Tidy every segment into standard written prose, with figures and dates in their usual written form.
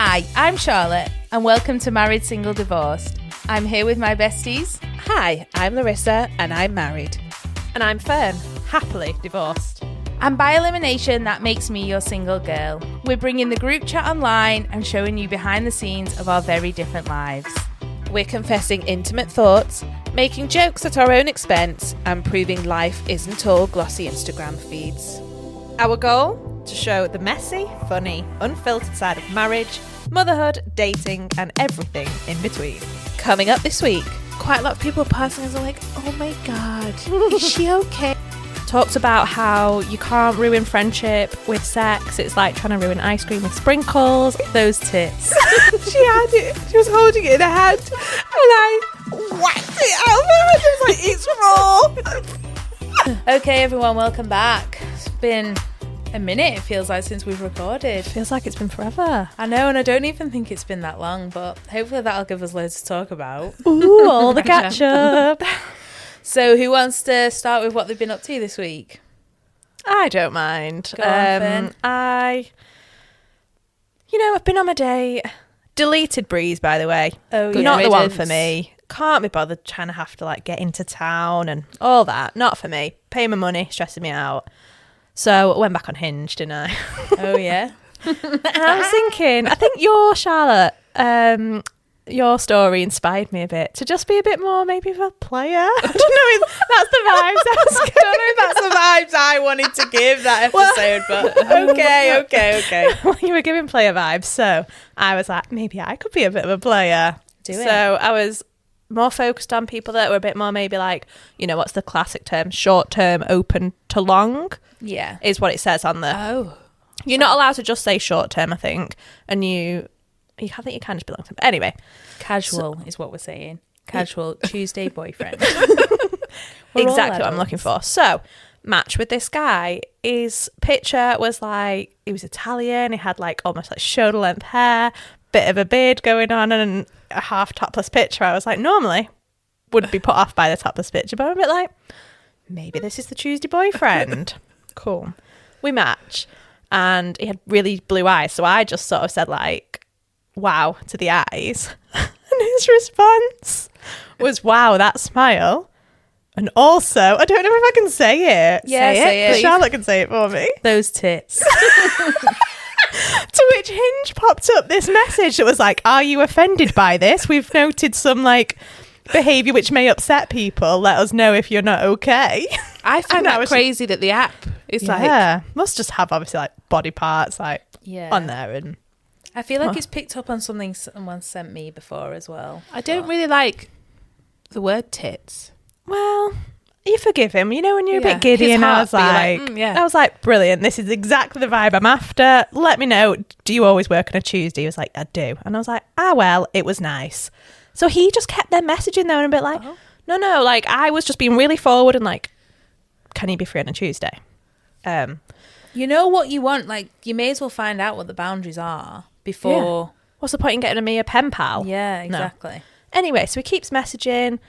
Hi, I'm Charlotte, and welcome to Married, Single, Divorced. I'm here with my besties. Hi, I'm Larissa, and I'm married. And I'm Fern, happily divorced. And by elimination, that makes me your single girl. We're bringing the group chat online and showing you behind the scenes of our very different lives. We're confessing intimate thoughts, making jokes at our own expense, and proving life isn't all glossy Instagram feeds. Our goal? To show the messy, funny, unfiltered side of marriage, motherhood, dating, and everything in between. Coming up this week, Quite a lot of people passing us are like, oh my god, is she okay? Talks about how you can't ruin friendship with sex. It's like trying to ruin ice cream with sprinkles. Those tits. she had it. She was holding it in her hand, and I whacked it out of her, and it was like, it's raw. Okay, everyone, welcome back. It's been a minute, it feels like, since we've recorded. Feels like it's been forever. I know, and I don't even think it's been that long, but hopefully that'll give us loads to talk about. Ooh, all the catch up. So who wants to start with what they've been up to this week? I don't mind. Go on, Fern. I've been on my date. Deleted Breeze, by the way. Oh, yeah. Not the one for me. Can't be bothered trying to have to get into town and all that. Not for me. Pay my money, stressing me out. So I went back on Hinge, didn't I? Oh, yeah. And I was thinking, I think Charlotte, your story inspired me a bit to just be a bit more maybe of a player. I don't know if that's the vibes I was I don't know if that's the vibes I wanted to give that episode, but okay. Well, you were giving player vibes, so I was like, maybe I could be a bit of a player. So I was more focused on people that were a bit more maybe what's the classic term? Short term, open to long. Yeah. Is what it says on the... Oh. You're not allowed to just say short term, I think. And I think you kind of belong to them. But anyway. Casual is what we're saying. Casual Tuesday boyfriend. Exactly what I'm looking for. So, match with this guy. His picture was he was Italian. He had almost shoulder length hair, bit of a beard going on, and a half topless picture. I was normally would be put off by the topless picture, but I'm a bit maybe this is the Tuesday boyfriend. Cool. We match. And he had really blue eyes. So I just sort of said wow to the eyes. And his response was, wow, that smile. And also, I don't know if I can say it. Yeah, say it. Charlotte can say it for me. Those tits. To which Hinge popped up this message that was are you offended by this? We've noted some behaviour which may upset people. Let us know if you're not okay. I find that crazy that the app is must just have obviously body parts on there, and I feel like it's picked up on something someone sent me before as well. I don't really like the word tits. Well, you forgive him, when you're a bit giddy, and I was brilliant, this is exactly the vibe I'm after. Let me know, do you always work on a Tuesday? He was like, I do. And I was like, well, it was nice. So he just kept their messaging there, and a bit no, I was just being really forward and can you be free on a Tuesday? You know what you want, you may as well find out what the boundaries are before. Yeah. What's the point in getting me a pen pal? Yeah, exactly. No. Anyway, so he keeps messaging,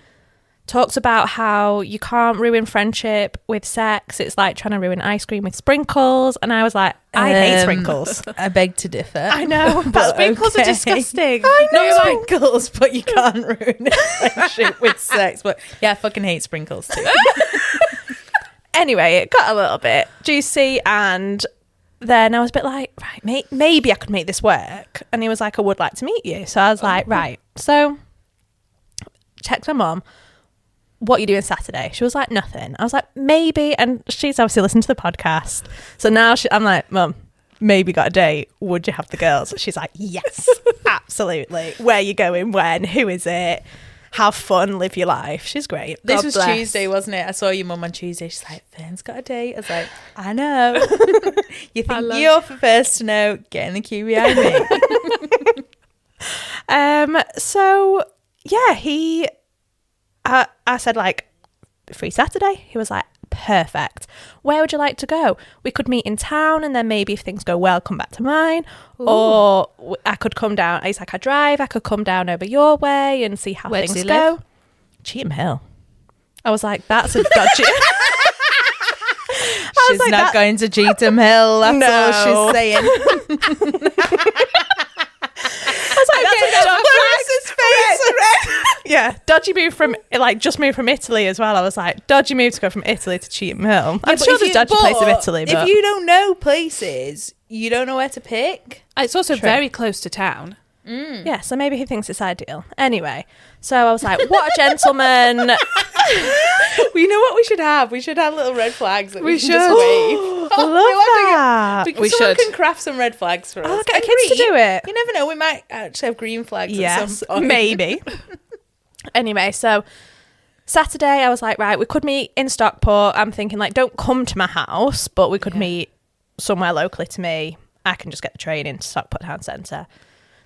talks about how you can't ruin friendship with sex. It's like trying to ruin ice cream with sprinkles. And I was like, I hate sprinkles. I beg to differ. I know, but sprinkles are disgusting. I know. Not sprinkles, but you can't ruin friendship with sex. But yeah, I fucking hate sprinkles too. Anyway, it got a little bit juicy, and then I was a bit right, maybe I could make this work. And he was like, I would like to meet you. So I was right. So text my mum, what are you doing Saturday? She was like, nothing. I was like, maybe. And she's obviously listened to the podcast. So now I'm like, Mum, maybe got a date. Would you have the girls? She's like, yes, absolutely. Where are you going? When? Who is it? Have fun, live your life. She's great. This was Tuesday, wasn't it? I saw your mum on Tuesday. She's like, Fern's got a date. I was like, I know. You think you're first to know? Get in the queue behind me. So yeah, I said free Saturday. He was like, perfect. Where would you like to go? We could meet in town, and then maybe if things go well, come back to mine. Ooh. Or I could come down. He's like, I drive. I could come down over your way and see how things go. Cheetham Hill. I was like, that's a dodgy. She's not going to Cheetham Hill. That's all she's saying. Yeah, dodgy move from, like, just moved from Italy as well. I was like, dodgy move to go from Italy to Cheetham Hill. I'm sure there's dodgy places of Italy, but... If you don't know places, you don't know where to pick. It's also very close to town. Yeah, so maybe he thinks it's ideal. Anyway, so I was like, what a gentleman. Well, you know what we should have? We should have little red flags that we can should. just wave. I love that. We Someone should. can craft some red flags for us. I'll get And kids to green. do it. You never know. We might actually have green flags at Yes, some point. maybe. Anyway, so Saturday I was like, right, we could meet in Stockport. I'm thinking, like, don't come to my house, but we could meet somewhere locally to me. I can just get the train into Stockport Town Centre.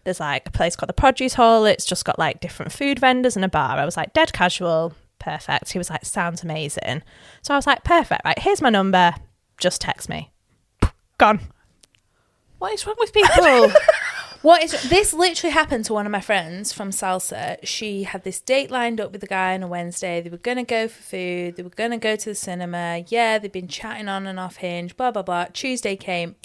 There's like a place called the Produce Hall. It's just got like different food vendors and a bar. I was like, dead casual, perfect. He was like, sounds amazing. So I was like, perfect, right, here's my number. Just text me. Gone. What is wrong with people? This literally happened to one of my friends from Salsa. She had this date lined up with a guy on a Wednesday. They were going to go for food. They were going to go to the cinema. Yeah, they'd been chatting on and off Hinge, blah, blah, blah. Tuesday came,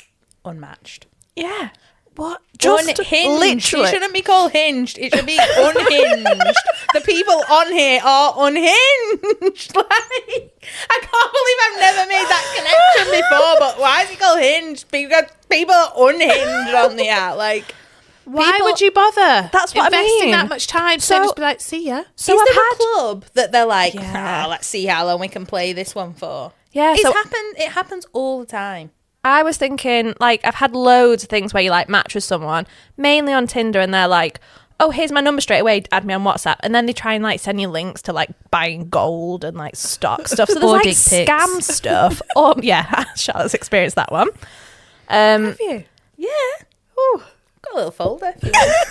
unmatched. Yeah. What? Just unhinged. literally. It shouldn't be called hinged. It should be unhinged. The people on here are unhinged. Like, I can't believe I've never made that connection before. But why is it called hinged? Because people are unhinged on the app. Like, Why would you bother? That's what I investing mean. that much time? So just be like, see ya. so is there a club that they're like, Yeah. let's see how long we can play this one for? Yeah, so It happens all the time. I was thinking, like, I've had loads of things where you, like, match with someone, mainly on Tinder, and they're like, oh, here's my number straight away, add me on WhatsApp. And then they try and, like, send you links to, like, buying gold and, like, stock stuff. So there's, Or like, dick pics. scam stuff. Or, yeah, Charlotte's experienced that one. Have you? Yeah. Ooh, got a little folder. If you want.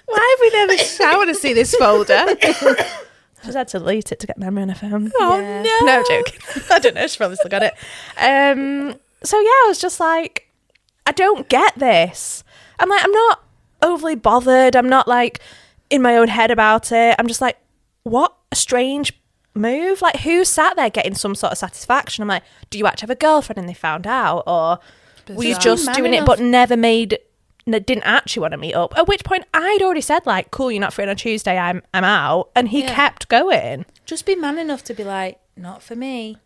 Why have we never? I want to see this folder. Just had to delete it to get memory on her phone. Oh Yeah. no! No joke. I don't know. She probably still got it. So yeah, I was just like, I don't get this. I'm like, I'm not overly bothered. I'm not like in my own head about it. I'm just like, what a strange move. Like, who sat there getting some sort of satisfaction? I'm like, do you actually have a girlfriend and they found out, or were you Bizarre. just Man doing it enough. but didn't actually want to meet up? At which point I'd already said, like, cool, you're not free on Tuesday, I'm out, and he Yeah. kept going. Just be man enough to be like, not for me.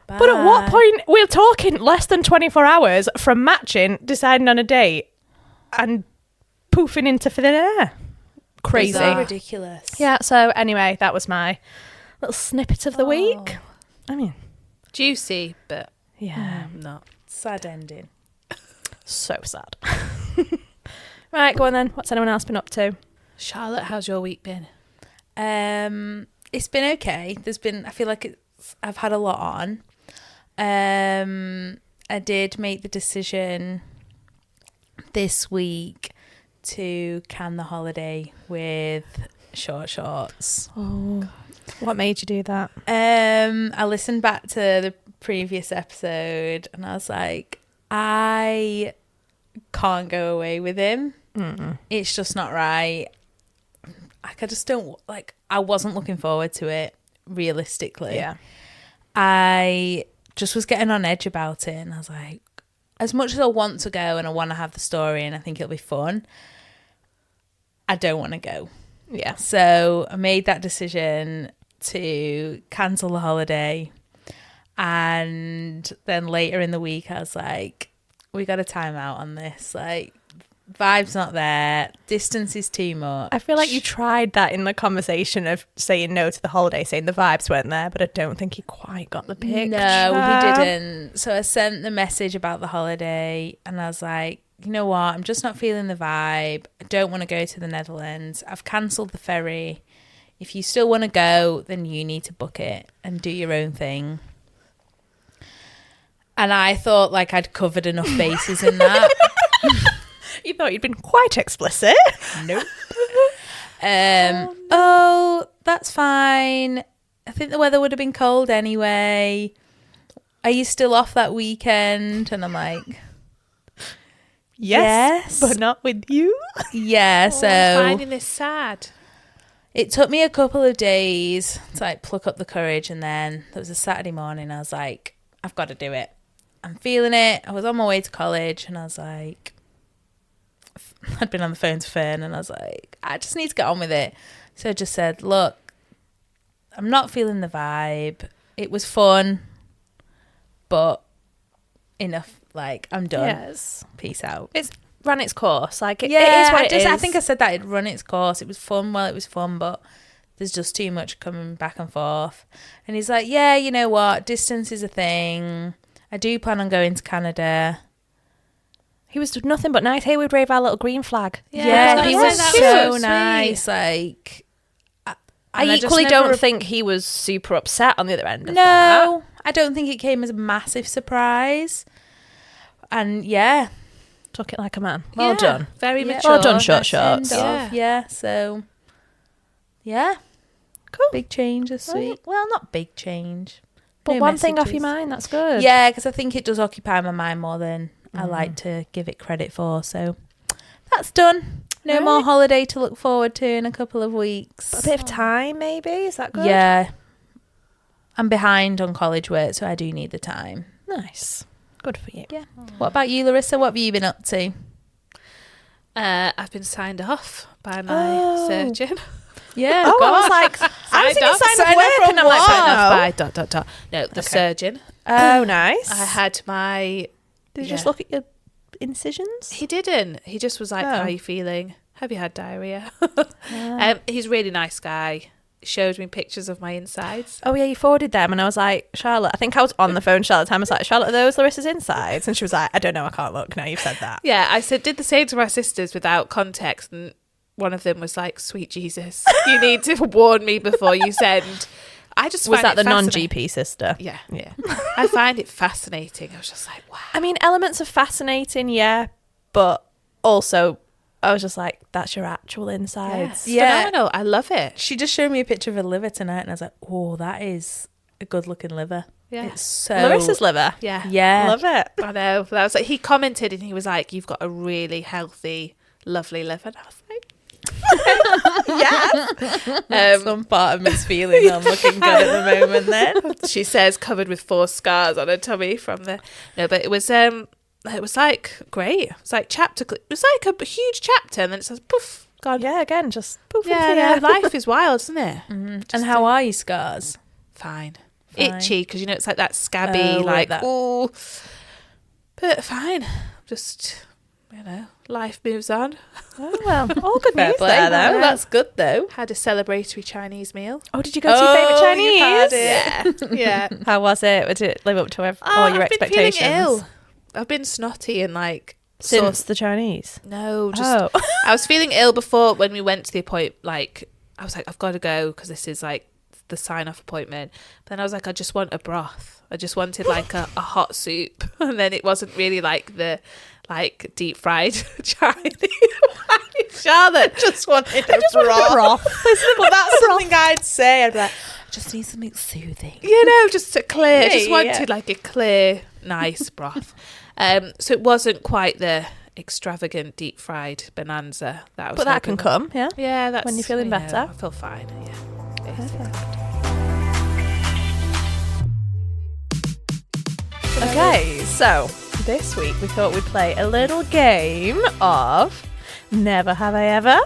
Bye. But at what point, we're talking less than 24 hours from matching, deciding on a date, and poofing into thin air? Crazy. Bizarre. Ridiculous. Yeah, so anyway, that was my little snippet of the week. I mean, Juicy, but yeah, not. Sad ending. so sad. Right, go on then. What's anyone else been up to? Charlotte, how's your week been? It's been okay. I feel like I've had a lot on. I did make the decision this week to can the holiday with short shorts. Oh, what made you do that? I listened back to the previous episode and I was like, I can't go away with him. It's just not right. Like, I just don't, like, I wasn't looking forward to it, realistically. Yeah. I just was getting on edge about it and I was like, as much as I want to go and I want to have the story and I think it'll be fun, I don't want to go. Yeah. So I made that decision to cancel the holiday. And then later in the week, I was like, we got a time out on this. Like, vibe's not there. Distance is too much. I feel like you tried that in the conversation of saying no to the holiday, saying the vibes weren't there, but I don't think he quite got the picture. No, he didn't. So I sent the message about the holiday and I was like, you know what? I'm just not feeling the vibe. I don't want to go to the Netherlands. I've cancelled the ferry. If you still want to go, then you need to book it and do your own thing. And I thought like I'd covered enough bases in that. You thought you'd been quite explicit. Nope. Oh, that's fine. I think the weather would have been cold anyway. Are you still off that weekend? And I'm like, yes. But not with you. yeah. I'm So finding this sad. it took me a couple of days to like pluck up the courage. And then there was a Saturday morning. I was like, I've got to do it. I'm feeling it. I was on my way to college and I was like, I'd been on the phone to Fern and I was like, I just need to get on with it. So I just said, look, I'm not feeling the vibe. It was fun, but enough. Like, I'm done. Yes. Peace out. It's run its course. Like, it Yeah, is what it is. I think I said that it'd run its course. It was fun while it was fun, but there's just too much coming back and forth. And he's like, yeah, you know what? Distance is a thing. I do plan on going to Canada. He was nothing but nice. Hey, we'd wave our little green flag. Yeah, he was that so was so nice. Like, I just equally never- don't think he was super upset on the other end of No, that. I don't think it came as a massive surprise. And yeah, Took it like a man. Well Yeah, done. Very Yeah. mature. Well done, short End shorts. of. Yeah. Yeah, so yeah, Cool. big change this Right. week. Well, not big change, But No one thing off messages. your mind, that's good. Yeah, because I think it does occupy my mind more than I like to give it credit for. So that's done. No more Right. holiday to look forward to in a couple of weeks. A bit of time, maybe? Is that good? Yeah, I'm behind on college work, so I do need the time. Nice. Good for you. Yeah. What about you, Larissa? What have you been up to? I've been signed off by my surgeon. Yeah. Oh, I was like, I was thinking off. sign of Sign work, off from and I'm like, what? sign Signed off off by. by ... No, the surgeon. Oh, nice. I had my... Did you just yeah. look at your incisions? He didn't. He just was like, Oh. how are you feeling? Have you had diarrhea? He's a really nice guy. Showed me pictures of my insides. Oh, yeah, you forwarded them. And I was like, Charlotte, I think I was on the phone to Charlotte at the time. I was like, Charlotte, are those Larissa's insides? And she was like, I don't know, I can't look. Now you've said that. Yeah, I did the same to my sisters without context. And one of them was like, sweet Jesus, you need to warn me before you send. I just Was find that it the fascinating. non-GP sister? Yeah. I find it fascinating. I was just like, wow. I mean, elements of fascinating, yeah. But also, I was just like, that's your actual insides. Yeah. Phenomenal. I love it. She just showed me a picture of her liver tonight, and I was like, "Oh, that is a good-looking liver." Yeah. It's so Larissa's liver. Yeah. Yeah, Love it. I know. That was like, he commented and he was like, you've got a really healthy, lovely liver. And I was like, Some part of me's feeling I'm looking good at the moment. Then she says covered with 4 scars on her tummy from the... No, but it was like great. It was like it was like a huge chapter, and then it says poof, gone. Yeah, again, just poof Yeah, into no, you. life is wild, isn't it? and how are your scars? Fine. Fine. Itchy, because you know it's like that scabby, Oh, like that- oh, but fine. Just life moves on. Oh, well, all good Fair news play. there, Oh, though. that's good though. Had a celebratory Chinese meal. Oh, did you go to your favourite you've had Chinese? it. Yeah. How was it? Did it live up to all your I've expectations? been feeling ill. I've been snotty and like Since the Chinese? No, just Oh. I was feeling ill before when we went to the appointment. Like I was like, I've got to go because this is like the sign-off appointment. Then I was like, I just want a broth. I just wanted like a hot soup, and then it wasn't really like the deep fried Chinese. Charlotte Just wanted a broth. Well, that's something I'd say. I'd be like, I just need something soothing. just a clear. Just Yeah. wanted like a clear, nice broth. So it wasn't quite the extravagant deep fried bonanza that I was. But that can hoping for. come, yeah? Yeah, that's When you're feeling better. I feel fine. Yeah. Basically. Okay, so this week we thought we'd play a little game of Never Have I Ever.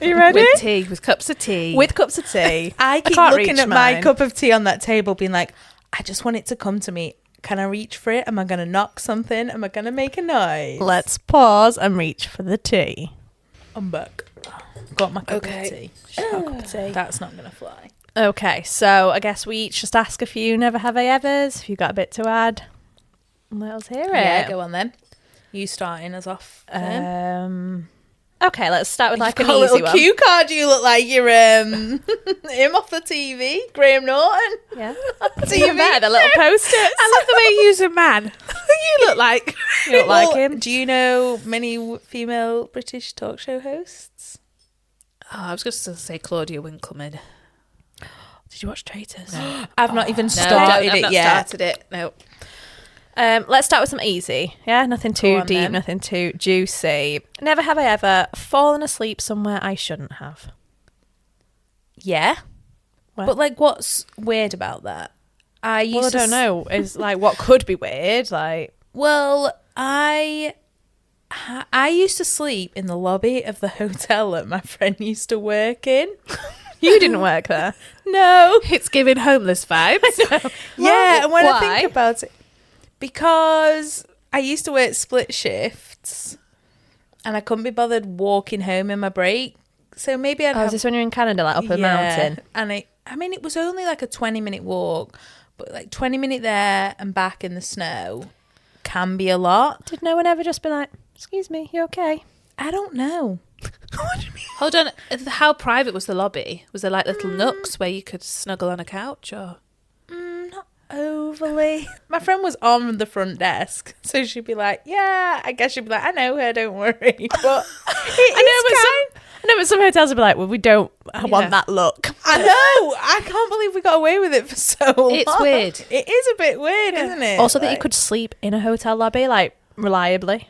Are you ready? With tea, with cups of tea. With cups of tea. I keep can't looking reach at my mine. cup of tea on that table, being like, I just want it to come to me. Can I reach for it? Am I going to knock something? Am I going to make a noise? Let's pause and reach for the tea. I'm back. Got my cup Okay. of tea. Cup of tea. That's not going to fly. Okay, so I guess we each just ask a few Never Have I Evers. If you've got a bit to add, let us hear it. Yeah, go on then. You starting us off. Okay, let's start with like an Got a easy little one. cue card. You look like you're him off the TV. Graham Norton. Yeah. TV. There, the little post-its. I love the way you use a man. You look like. You look like Well, him. Do you know many female British talk show hosts? Oh, I was just going to say Claudia Winkleman. Did you watch Traitors? I've not even No, started I've it not yet. started it. No. Let's start with some easy. Yeah, nothing too Go on deep, then. nothing too juicy. Never have I ever fallen asleep somewhere I shouldn't have. Yeah. What? But like, what's weird about that? Well, I don't know. Is like what could be weird. Like, Well, I I used to sleep in the lobby of the hotel that my friend used to work in. You didn't work there. No. It's giving homeless vibes. Yeah, and when I Why? think about it, because I used to work split shifts and I couldn't be bothered walking home in my break. So maybe I'd Oh, is this when you're in Canada, like up a mountain? And it was only like a 20-minute walk, but like 20-minute there and back in the snow can be a lot. Did no one ever just be like, excuse me, you okay? I don't know. What do you mean? Hold on. How private was the lobby? Was there like little nooks where you could snuggle on a couch or? Not overly. My friend was on the front desk, so she'd be like, yeah, I guess she'd be like, I know her, don't worry. But I know, but some hotels would be like, well, we don't want that look. I know. I can't believe we got away with it for so long. It's weird. It is a bit weird, isn't it? Also, that you could sleep in a hotel lobby, like, reliably.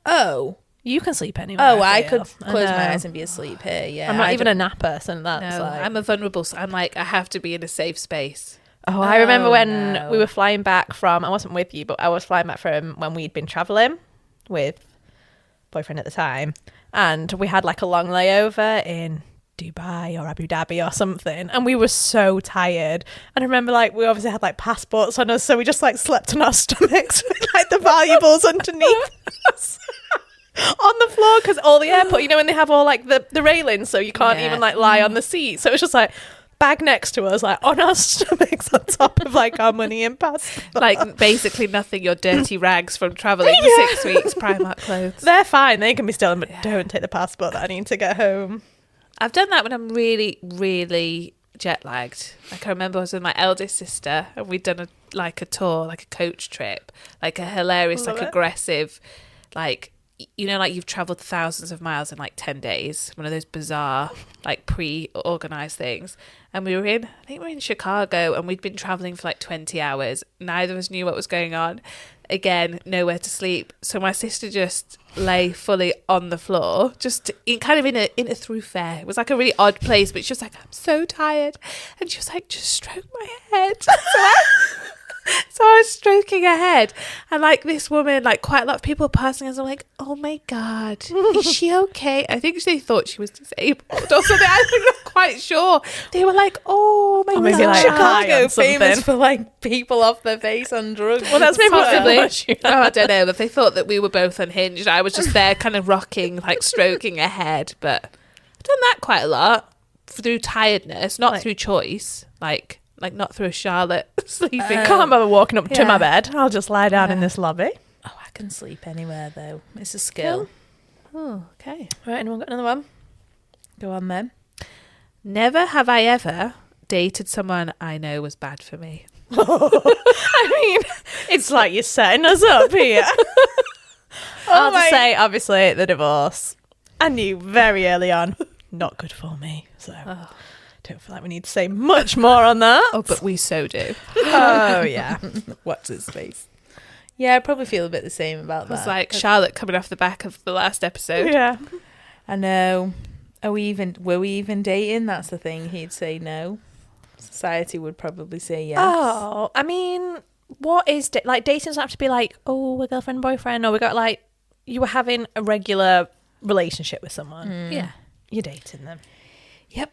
Oh. You can sleep anywhere. Oh, I feel. could close my eyes and be asleep here. Yeah. I'm not I even don't- a nap person. That's No, like... I'm a vulnerable. I'm like, I have to be in a safe space. Oh, I remember Oh, when no. we were flying back from... I wasn't with you, but I was flying back from when we'd been travelling with boyfriend at the time. And we had like a long layover in Dubai or Abu Dhabi or something. And we were so tired. And I remember like we obviously had like passports on us. So we just like slept on our stomachs with like the valuables underneath us. On the floor, because all the airport, you know, when they have all like the railings, so you can't Yeah. even like lie on the seat. So it was just like bag next to us, like on our stomachs, on top of like our money and passport. Like basically nothing. Your dirty rags from traveling for 6 weeks. Primark clothes. They're fine, they can be stolen, but don't take the passport that I need to get home. I've done that when I'm really, really jet lagged. Like I remember I was with my eldest sister and we'd done a tour, like a coach trip, like a hilarious, Love like it. aggressive, like, you know, like you've traveled thousands of miles in like 10 days, one of those bizarre, like pre-organized things. And I think we were in Chicago and we'd been traveling for like 20 hours. Neither of us knew what was going on. Again, nowhere to sleep. So my sister just lay fully on the floor, just in a through fair. It was like a really odd place, but she was like, I'm so tired. And she was like, just stroke my head. So I was stroking her head, and like this woman, like quite a lot of people passing us, are like, "Oh my god, is she okay?" I think they thought she was disabled or something. I'm not quite sure. They were like, "Oh my Or maybe god." like high Chicago on something. famous for like people off their face on drugs. Well, that's maybe what Possibly. it was. Oh, I don't know. But they thought that we were both unhinged. I was just there, kind of rocking, like stroking her head. But I've done that quite a lot through tiredness, not Like- through choice. Like not through a Charlotte sleeping. Can't bother walking up to Yeah. my bed. I'll just lie down in this lobby. Oh, I can sleep anywhere though. It's a skill. Oh, okay. Right, anyone got another one? Go on then. Never have I ever dated someone I know was bad for me. I mean, it's like you're setting us up here. I'll just say, obviously, the divorce. I knew very early on, not good for me. So don't feel like we need to say much more on that. Oh, but we so do. Oh, yeah. What's his face? Yeah, I probably feel a bit the same about It was that. like Charlotte coming off the back of the last episode. Yeah. I know. Were we even dating? That's the thing. He'd say no. Society would probably say yes. Oh, I mean, what is like dating doesn't have to be like, oh, we're girlfriend, boyfriend, or we got like you were having a regular relationship with someone. Yeah. You're dating them. Yep.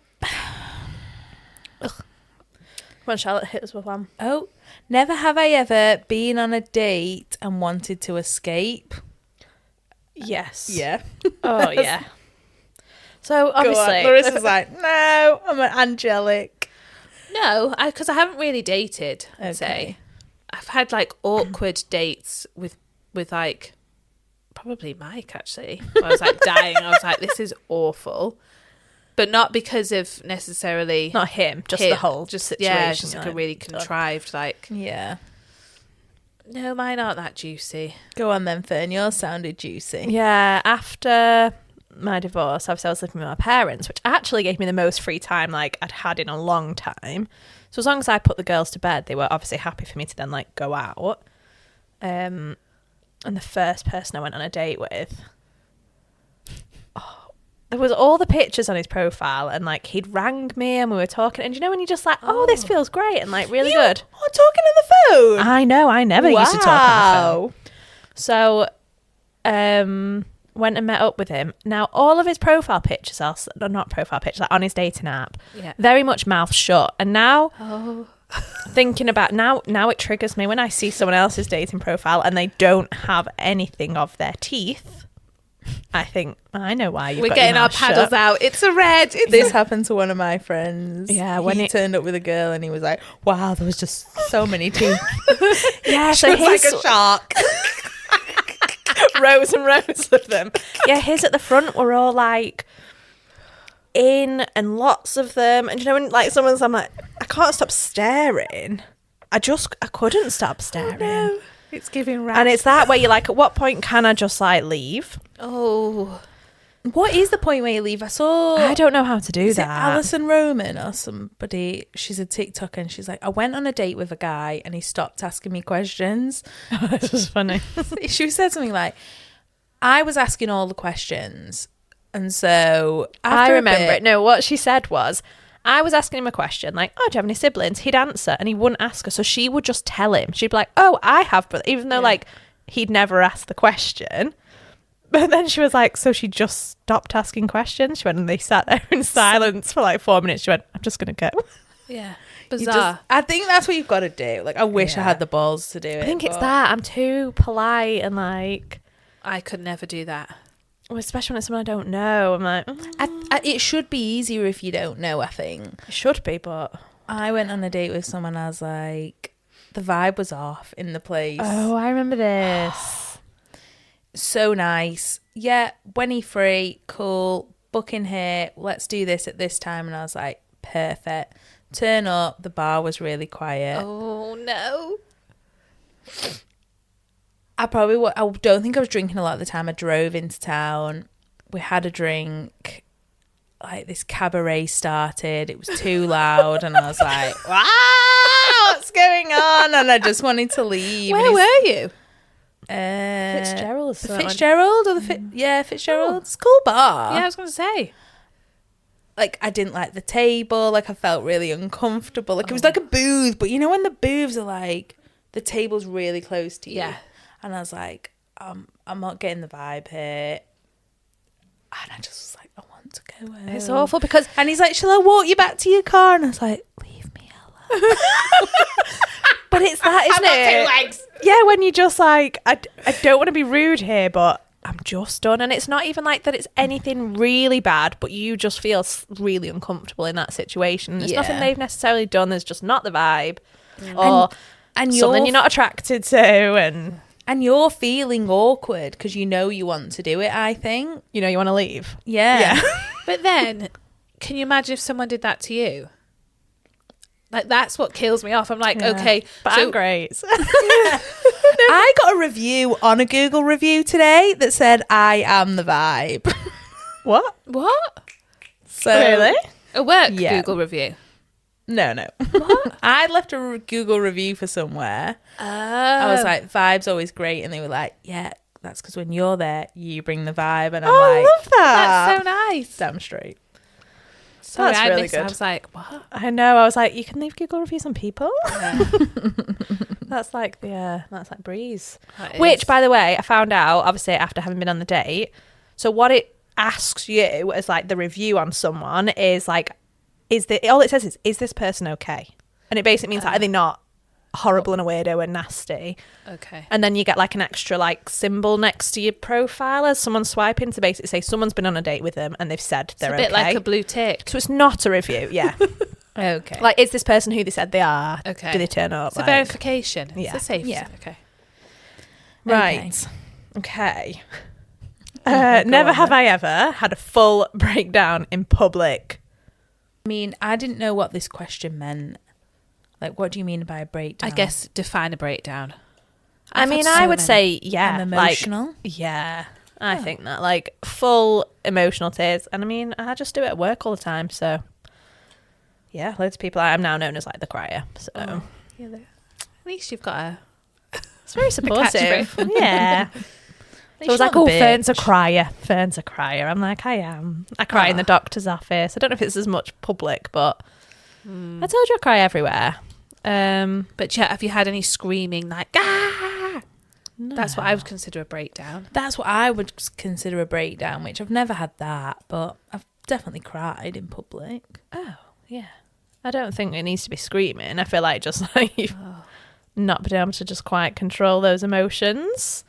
Come on, Charlotte, hit us with one. Oh, never have I ever been on a date and wanted to escape. Yes. Yeah. Oh, yeah. So obviously, Larissa's like, no, I'm an angelic. No, because I haven't really dated, I'd say. Okay. I've had like awkward dates with like probably Mike actually. I was like dying. I was like, this is awful. But not because of necessarily not him, just him, the whole just situation. yeah, just like a like, really done. contrived like. Yeah. No, mine aren't that juicy. Go on then, Fern. Yours sounded juicy. Yeah, after my divorce, obviously I was living with my parents, which actually gave me the most free time like I'd had in a long time. So as long as I put the girls to bed, they were obviously happy for me to then like go out. And the first person I went on a date with, there was all the pictures on his profile, and like he'd rang me and we were talking, and you know when you're just like, oh, this feels great and like really good. Oh, talking on the phone. I know, I never used to talk on the phone. So went and met up with him. Now, all of his profile pictures are not profile pictures, like on his dating app, very much mouth shut. And now, thinking about now it triggers me when I see someone else's dating profile and they don't have anything of their teeth. I think I know why we're getting our paddles out. It's a red. This happened to one of my friends. Yeah, when he turned up with a girl and he was like, "Wow, there was just so many teeth." Yeah, so he's like a shark. Rows and rows of them. Yeah, his at the front were all like in and lots of them. And you know, when like someone's, I'm like, I can't stop staring. I couldn't stop staring. Oh, no. It's giving rash. And it's that where you're like, at what point can I just like leave? Oh, what is the point where you leave? I don't know how to do that. Alison Roman or somebody, she's a TikToker, and she's like, I went on a date with a guy and he stopped asking me questions. This was funny. She said something like, I was asking all the questions, and so I remember it. No, what she said was, I was asking him a question like, oh, do you have any siblings? He'd answer and he wouldn't ask her, so she would just tell him. She'd be like, oh, I have, but even though like he'd never asked the question. But then she was like, so she just stopped asking questions. She went and they sat there in silence for like 4 minutes. She went, I'm just going to go. Yeah. Bizarre. I think that's what you've got to do. Like, I wish I had the balls to do it. I think it's that. I'm too polite and like... I could never do that. Well, especially when it's someone I don't know. I'm like... it should be easier if you don't know, I think. It should be, but... I went on a date with someone, I was like... The vibe was off in the place. Oh, I remember this. So nice. Yeah, when he free, cool, booking here, let's do this at this time. And I was like, perfect. Turn up, the bar was really quiet. Oh no. I don't think I was drinking a lot at the time. I drove into town, we had a drink, like this cabaret started, it was too loud, and I was like, wow, what's going on? And I just wanted to leave. Where were you? Fitzgerald. Fitzgerald or Fitzgerald. It's a cool bar. Yeah, I was going to say. Like, I didn't like the table. Like, I felt really uncomfortable. Like, it was like a booth, but you know when the booths are like, the table's really close to you. Yeah. And I was like, I'm not getting the vibe here. And I just was like, I want to go home. It's awful because... And he's like, shall I walk you back to your car? And I was like, leave me alone. But it's that, isn't it? I've got 2 legs. Yeah, when you just like, I don't want to be rude here, but I'm just done. And it's not even like that it's anything really bad, but you just feel really uncomfortable in that situation. It's nothing they've necessarily done. There's just not the vibe. Or and something you're not attracted to. And you're feeling awkward because you know you want to do it, I think. You know you want to leave. Yeah. But then, can you imagine if someone did that to you? Like, that's what kills me off. I'm like, okay. But I'm great. I got a review on a Google review today that said, I am the vibe. What? So, really? A work Google review? No. What? I left a Google review for somewhere. I was like, vibe's always great. And they were like, yeah, that's because when you're there, you bring the vibe. And I'm like, I love that. That's so nice. Damn straight. Sorry, that's I really missed good. it. I was like, what? I know. I was like, you can leave Google reviews on people. Yeah. That's like that's like breeze. That Which, is. by the way, I found out obviously after having been on the date. So what it asks you as like the review on someone is like, all it says is this person okay? And it basically means like, are they not horrible and a weirdo and nasty? Okay. And then you get like an extra like symbol next to your profile as someone swiping to basically say someone's been on a date with them and they've said they're okay. It's a bit like a blue tick. So it's not a review, yeah. Okay. Like, is this person who they said they are? Okay. Do they turn up? It's a verification. Yeah. It's a safety. Yeah. Okay. Right. Okay. Go Never on, have then. I ever had a full breakdown in public. I mean, I didn't know what this question meant. Like, what do you mean by a breakdown? I guess define a breakdown. I I've mean, had I so would many. say, yeah. I'm like, emotional. yeah. I think that. Like, full emotional tears. And I mean, I just do it at work all the time. So, yeah, loads of people. I'm now known as, like, the crier. So, Yeah, at least you've got a... it's very supportive. catchphrase. Yeah. So I was like, not oh, the Fern's a bitch. crier. Fern's a crier. I'm like, I am. I cry in the doctor's office. I don't know if it's as much public, but I told you I cry everywhere. But yeah, have you had any screaming like, ah? No. That's what I would consider a breakdown. That's what I would consider a breakdown, which I've never had that, but I've definitely cried in public. Oh, yeah. I don't think it needs to be screaming. I feel like just like not being able to just quite control those emotions.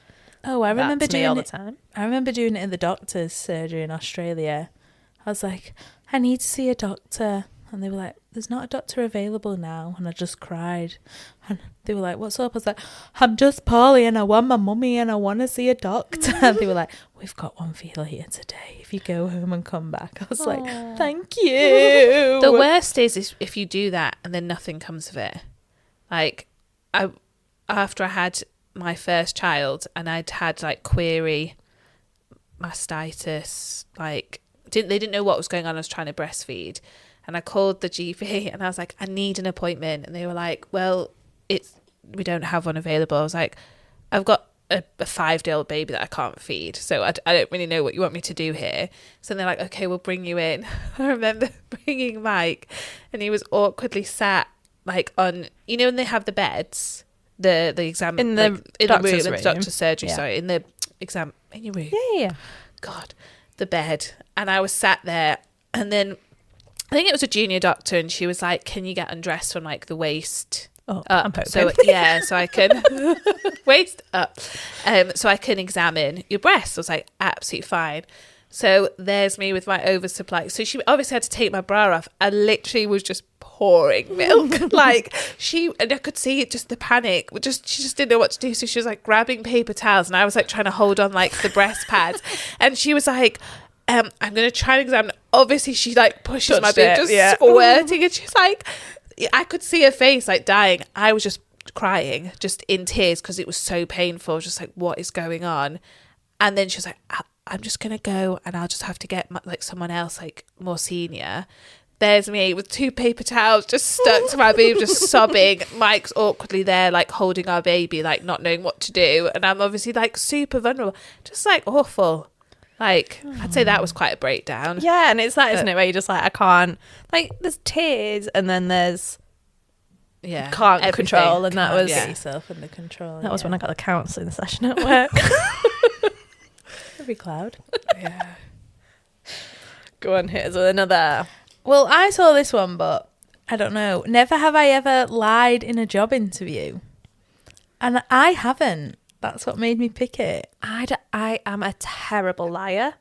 Oh, I remember That's me doing all the it. time. I remember doing it in the doctor's surgery in Australia. I was like, I need to see a doctor. And they were like, there's not a doctor available now. And I just cried. And they were like, what's up? I was like, I'm just poorly and I want my mummy and I want to see a doctor. And they were like, we've got one for you here today if you go home and come back. I was like, thank you. The worst is if you do that and then nothing comes of it. Like, after I had my first child and I'd had like query mastitis, like they didn't know what was going on. I was trying to breastfeed. And I called the GP and I was like, I need an appointment. And they were like, well, we don't have one available. I was like, I've got a 5-day-old baby that I can't feed. So I don't really know what you want me to do here. So they're like, okay, we'll bring you in. I remember bringing Mike and he was awkwardly sat like on, you know, when they have the beds, the exam in the doctor's room. Doctor's surgery, yeah. sorry, in the exam, in your room. Yeah. God, the bed. And I was sat there and then I think it was a junior doctor and she was like, can you get undressed from like the waist I'm up? hoping. So yeah, so I can waist up. So I can examine your breasts. I was like, absolutely fine. So there's me with my oversupply. So she obviously had to take my bra off. I literally was just pouring milk. Like and I could see it, just the panic. She just didn't know what to do. So she was like grabbing paper towels and I was like trying to hold on like the breast pads. And she was like, I'm going to try and examine. Obviously, she like pushes my boob, just squirting. And she's like, I could see her face like dying. I was just crying, just in tears because it was so painful. I was just like, what is going on? And then she was like, I'm just going to go and I'll just have to get like someone else like more senior. There's me with 2 paper towels just stuck to my boob, just sobbing. Mike's awkwardly there, like holding our baby, like not knowing what to do. And I'm obviously like super vulnerable, just like awful. Like, I'd say that was quite a breakdown. Yeah, and it's that, isn't it, where you're just like, I can't, like, there's tears and then there's can't everything. Control, and that was get yourself under control. That was when I got the counselling session at work. Every cloud. Yeah. Go on, hit us with another. Well, I saw this one, but I don't know. Never have I ever lied in a job interview. And I haven't. That's what made me pick it. I am a terrible liar.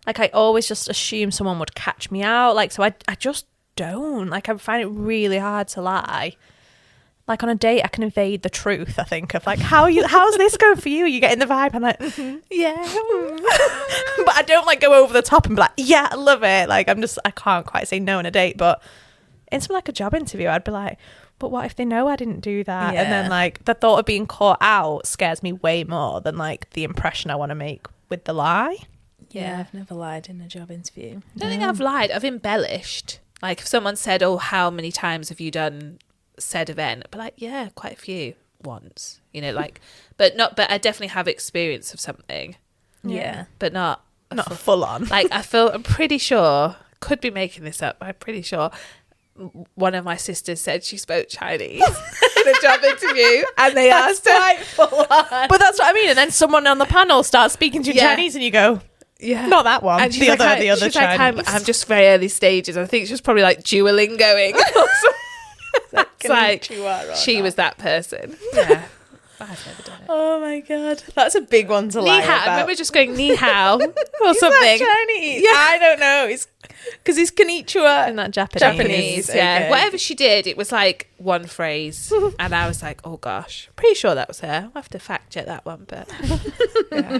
Like, I always just assume someone would catch me out. Like, so I just don't. Like, I find it really hard to lie. Like, on a date, I can evade the truth, I think, of like, how's this going for you? Are you getting the vibe? I'm like, yeah. But I don't, like, go over the top and be like, yeah, I love it. Like, I can't quite say no on a date. But in something like a job interview, I'd be like, but what if they know I didn't do that? Yeah. And then, like, the thought of being caught out scares me way more than, like, the impression I want to make with the lie. Yeah, I've never lied in a job interview. I don't think I've lied. I've embellished. Like, if someone said, oh, how many times have you done said event? But like, yeah, quite a few once. You know, like, but I definitely have experience of something. Yeah. But not full on. Like, I'm pretty sure, could be making this up, but I'm pretty sure one of my sisters said she spoke Chinese in a job interview, and they asked her. Full on. But that's what I mean. And then someone on the panel starts speaking to you Chinese, and you go, yeah, not that one. And the other she's Chinese. like, I'm just very early stages. I think she was probably like Duolingoing. It's like she was that person. Yeah. I've never done it. Oh my god, that's a big one to lie about. I remember just going ni hao or something. Chinese? Yeah. I don't know. It's because it's konnichiwa and that Japanese. Yeah. Okay. Whatever she did, it was like one phrase, and I was like, oh gosh, pretty sure that was her. I'll have to fact check that one, but yeah.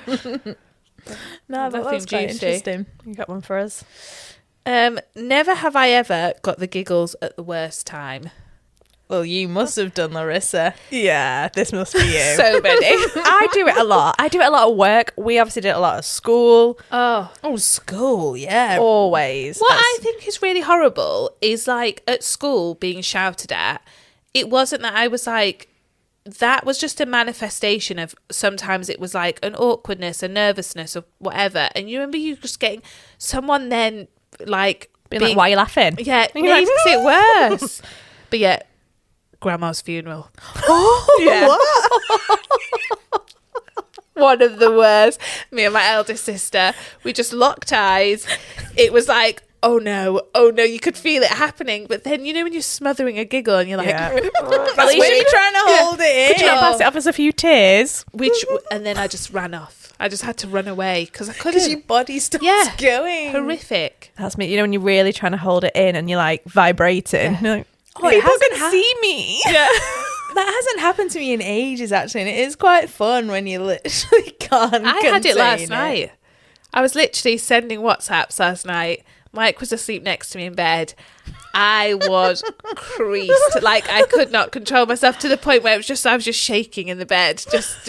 No, but that's quite interesting. You got one for us? Never have I ever got the giggles at the worst time. Well, you must have done, Larissa. Yeah, this must be you. So many. I do it a lot. I do it a lot at work. We obviously did it a lot at school. Oh, school, yeah. Always. What I think is really horrible is like at school being shouted at. It wasn't that I was like, that was just a manifestation of, sometimes it was like an awkwardness, a nervousness or whatever. And you remember you just getting someone then like being like, why are you laughing? Yeah, it makes it worse. But yeah, grandma's funeral. Oh, yeah. What? one of the worst. Me and my eldest sister, we just locked eyes. It was like, oh no, you could feel it happening. But then, you know, when you're smothering a giggle and you're like, Yeah. At least you're trying to hold it in. Could you not pass it off as a few tears? and then I just ran off. I just had to run away because I couldn't. Because your body starts going. Horrific. That's me. You know, when you're really trying to hold it in and you're like vibrating. You're like, Oh, it people hasn't can see me. Yeah. That hasn't happened to me in ages, actually, and it is quite fun when you literally can't. I had it last contain night. I was literally sending WhatsApps last night. Mike was asleep next to me in bed. I was creased. Like, I could not control myself to the point where I was just shaking in the bed. Just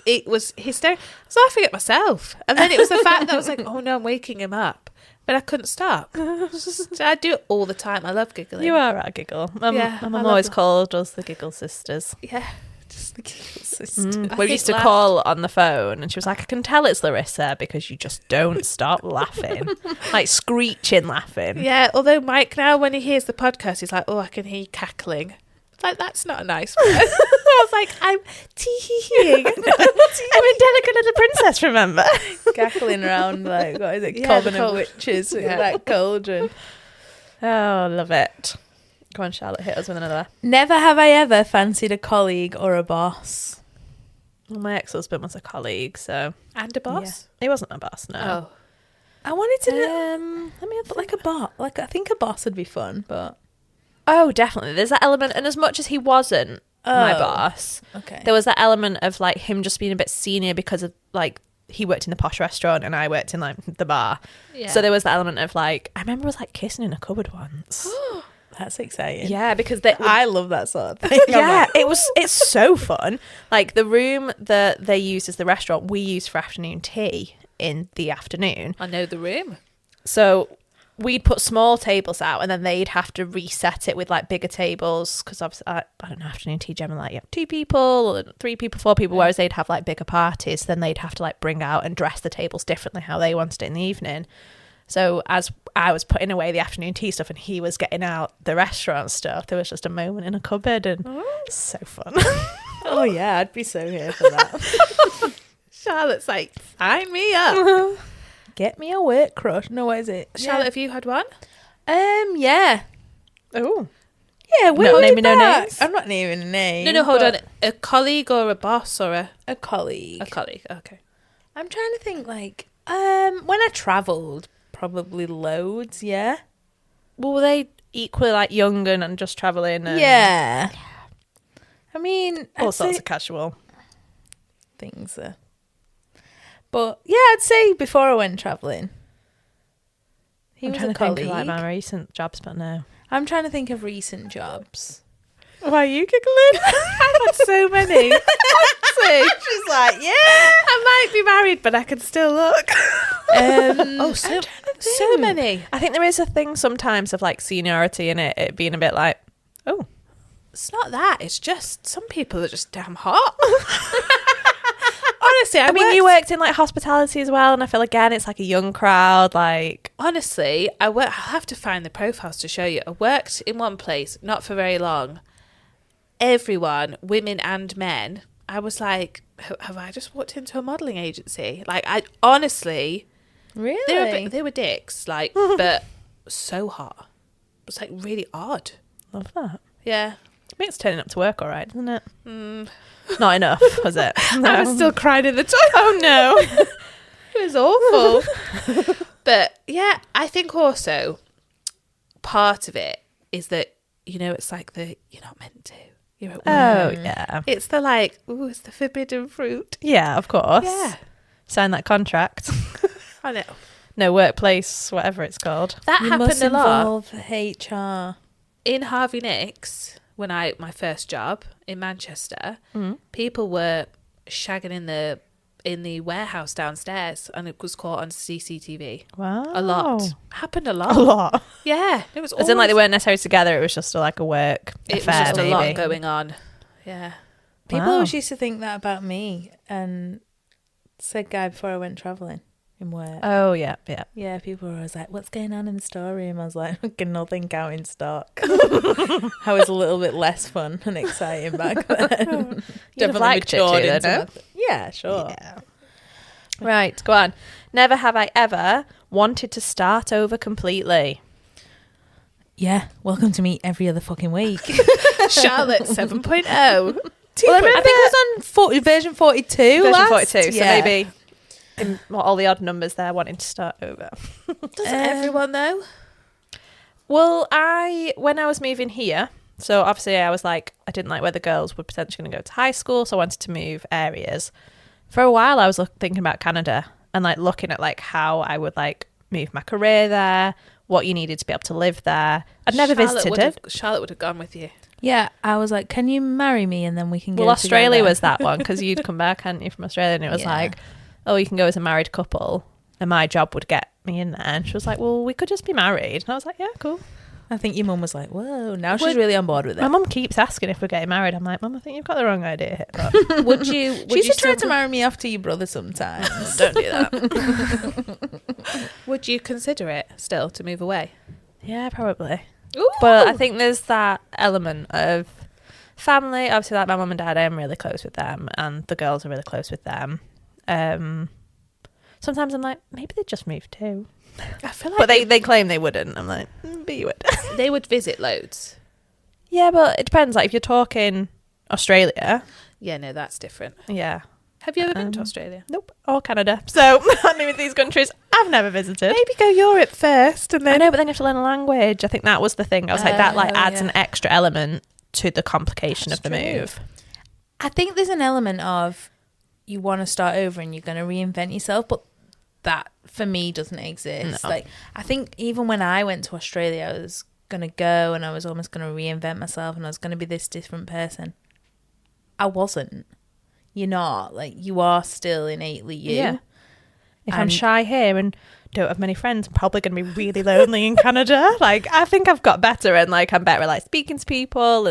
it was hysterical. I was laughing at myself. And then it was the fact that I was like, oh no, I'm waking him up. But I couldn't stop. I do it all the time. I love giggling. You are a giggle. Yeah, my I mum love always that. called us the Giggle Sisters. Yeah. Just the giggle system. We used to call on the phone and she was like, I can tell it's Larissa because you just don't stop laughing. Like screeching laughing. Yeah, although Mike now, when he hears the podcast, he's like, oh, I can hear you cackling. It's like, that's not a nice word. I was like, I'm tee-hee-heeing. I'm a delicate little princess, remember? Cackling around like, what is it, Yeah, coven the of cauldron. witches with Yeah. that cauldron. Oh, love it. Go on, Charlotte, hit us with another. Never have I ever fancied a colleague or a boss. Well, my ex-husband was a colleague, so... And a boss? He wasn't a boss, no. Oh. I wanted to know, Let me have but like a boss. Like, I think a boss would be fun, but... Oh, definitely. There's that element, and as much as he wasn't my Oh. boss, Okay. there was that element of like him just being a bit senior because of like he worked in the posh restaurant and I worked in like the bar. Yeah. So there was that element of like I remember I was like kissing in a cupboard once. That's exciting. Yeah, because they I love that sort of thing. yeah, it's so fun. Like the room that they used as the restaurant, we used for afternoon tea in the afternoon. I know the room. So we'd put small tables out and then they'd have to reset it with like bigger tables because obviously I don't know, afternoon tea generally like you have 2 people or 3 people, 4 people, whereas they'd have like bigger parties, then they'd have to like bring out and dress the tables differently how they wanted it in the evening. So as I was putting away the afternoon tea stuff and he was getting out the restaurant stuff, there was just a moment in a cupboard and it's so fun. Oh yeah, I'd be so here for that. Charlotte's like, sign me up. Get me a work crush. No, what is it? Charlotte, have you had one? Yeah. Oh. Yeah, Not we'll naming no names? I'm not naming a name. No, hold on. but A colleague or a boss or A colleague. a colleague? Okay. I'm trying to think like, when I travelled, probably loads, yeah. Well, were they equally like young and just travelling? And Yeah. I mean, all I'd sorts say of casual. things are... But yeah, I'd say before I went travelling, he I'm was trying a to think colleague. of like my recent jobs, but no. I'm trying to think of recent jobs. Why are you giggling? I've had so many. She's like, yeah. I might be married, but I can still look. So many. I think there is a thing sometimes of like seniority in it being a bit like, oh, It's not that. It's just some people are just damn hot. Honestly, I mean, you worked in like hospitality as well, and I feel again it's like a young crowd. Like, Honestly, I'll have to find the profiles to show you. I worked in one place, not for very long. Everyone, women and men, I was like, have I just walked into a modelling agency? Like, I honestly, Really? they were dicks, like, but so hot. It was like really odd. love that. Yeah. I mean, it's turning up to work, all right, isn't it? Not enough, was it? I was still crying in the toilet. Oh no. It was awful. But yeah, I think also part of it is that, you know, it's like you're not meant to. You're at work. Oh yeah. It's the like, ooh, it's the forbidden fruit. Yeah, of course. Yeah. Sign that contract. I know. No workplace, whatever it's called. That You happened must a lot involve HR. in Harvey Nicks when my first job in Manchester. People were shagging in the warehouse downstairs, and it was caught on CCTV. Wow. A lot. Happened a lot. A lot. Yeah. It was As in, like, they always- weren't necessarily together, it was just like a work It was affair, just maybe. a lot going on. Yeah. People Wow. always used to think that about me, and said guy before I went travelling in work. Oh, yeah, yeah. Yeah, people were always like, what's going on in the storeroom? I was like, nothing counting stock. I was a little bit less fun and exciting back then. You'd have liked it too, matured though, into no? that. Yeah, sure. Yeah. Right, go on. Never have I ever wanted to start over completely. Yeah, welcome to me every other fucking week. Charlotte 7.0. Well, I think it was on version 42 Version last. 42, so maybe in all the odd numbers there wanting to start over. Doesn't everyone though? Well, when I was moving here, so obviously I was like, I didn't like where the girls were potentially going to go to high school, so I wanted to move areas. For a while, I was thinking about Canada and like looking at like how I would like move my career there, what you needed to be able to live there. I'd never visited it. Charlotte would have gone with you. Yeah, I was like, can you marry me and then we can go Well, Australia together? was that one because you'd come back, hadn't you, from Australia, and it was like, oh, you can go as a married couple and my job would get me in there. And she was like, well, we could just be married. And I was like, yeah, cool. I think your mum was like, whoa, now she's really on board with it. My mum keeps asking if we're getting married. I'm like, Mum, I think you've got the wrong idea here. But Would you? She should try to marry me off to your brother sometimes. don't do that. Would you consider it still to move away? Yeah, probably. Ooh. But I think there's that element of family. Obviously, like my mum and dad, I am really close with them, and the girls are really close with them. Sometimes I'm like, maybe they just moved too. I feel like But they claim they wouldn't. I'm like, but you would. they would visit loads. Yeah, but it depends. Like if you're talking Australia, Yeah, no, that's different. yeah. Have you ever been to Australia? Nope. Or Canada. So any of these countries I've never visited. Maybe go Europe first and I then. know, but then you have to learn a language. I think that was the thing. I was like, that like adds yeah. an extra element to the complication That's of the true. move. I think there's an element of you want to start over and you're going to reinvent yourself, but that for me doesn't exist. No. Like I think even when I went to Australia, I was going to go and I was almost going to reinvent myself and I was going to be this different person. I wasn't. You're not. Like you are still innately you. Yeah. If I'm And- shy here and don't have many friends, I'm probably going to be really lonely in Canada. Like I think I've got better and like I'm better at like speaking to people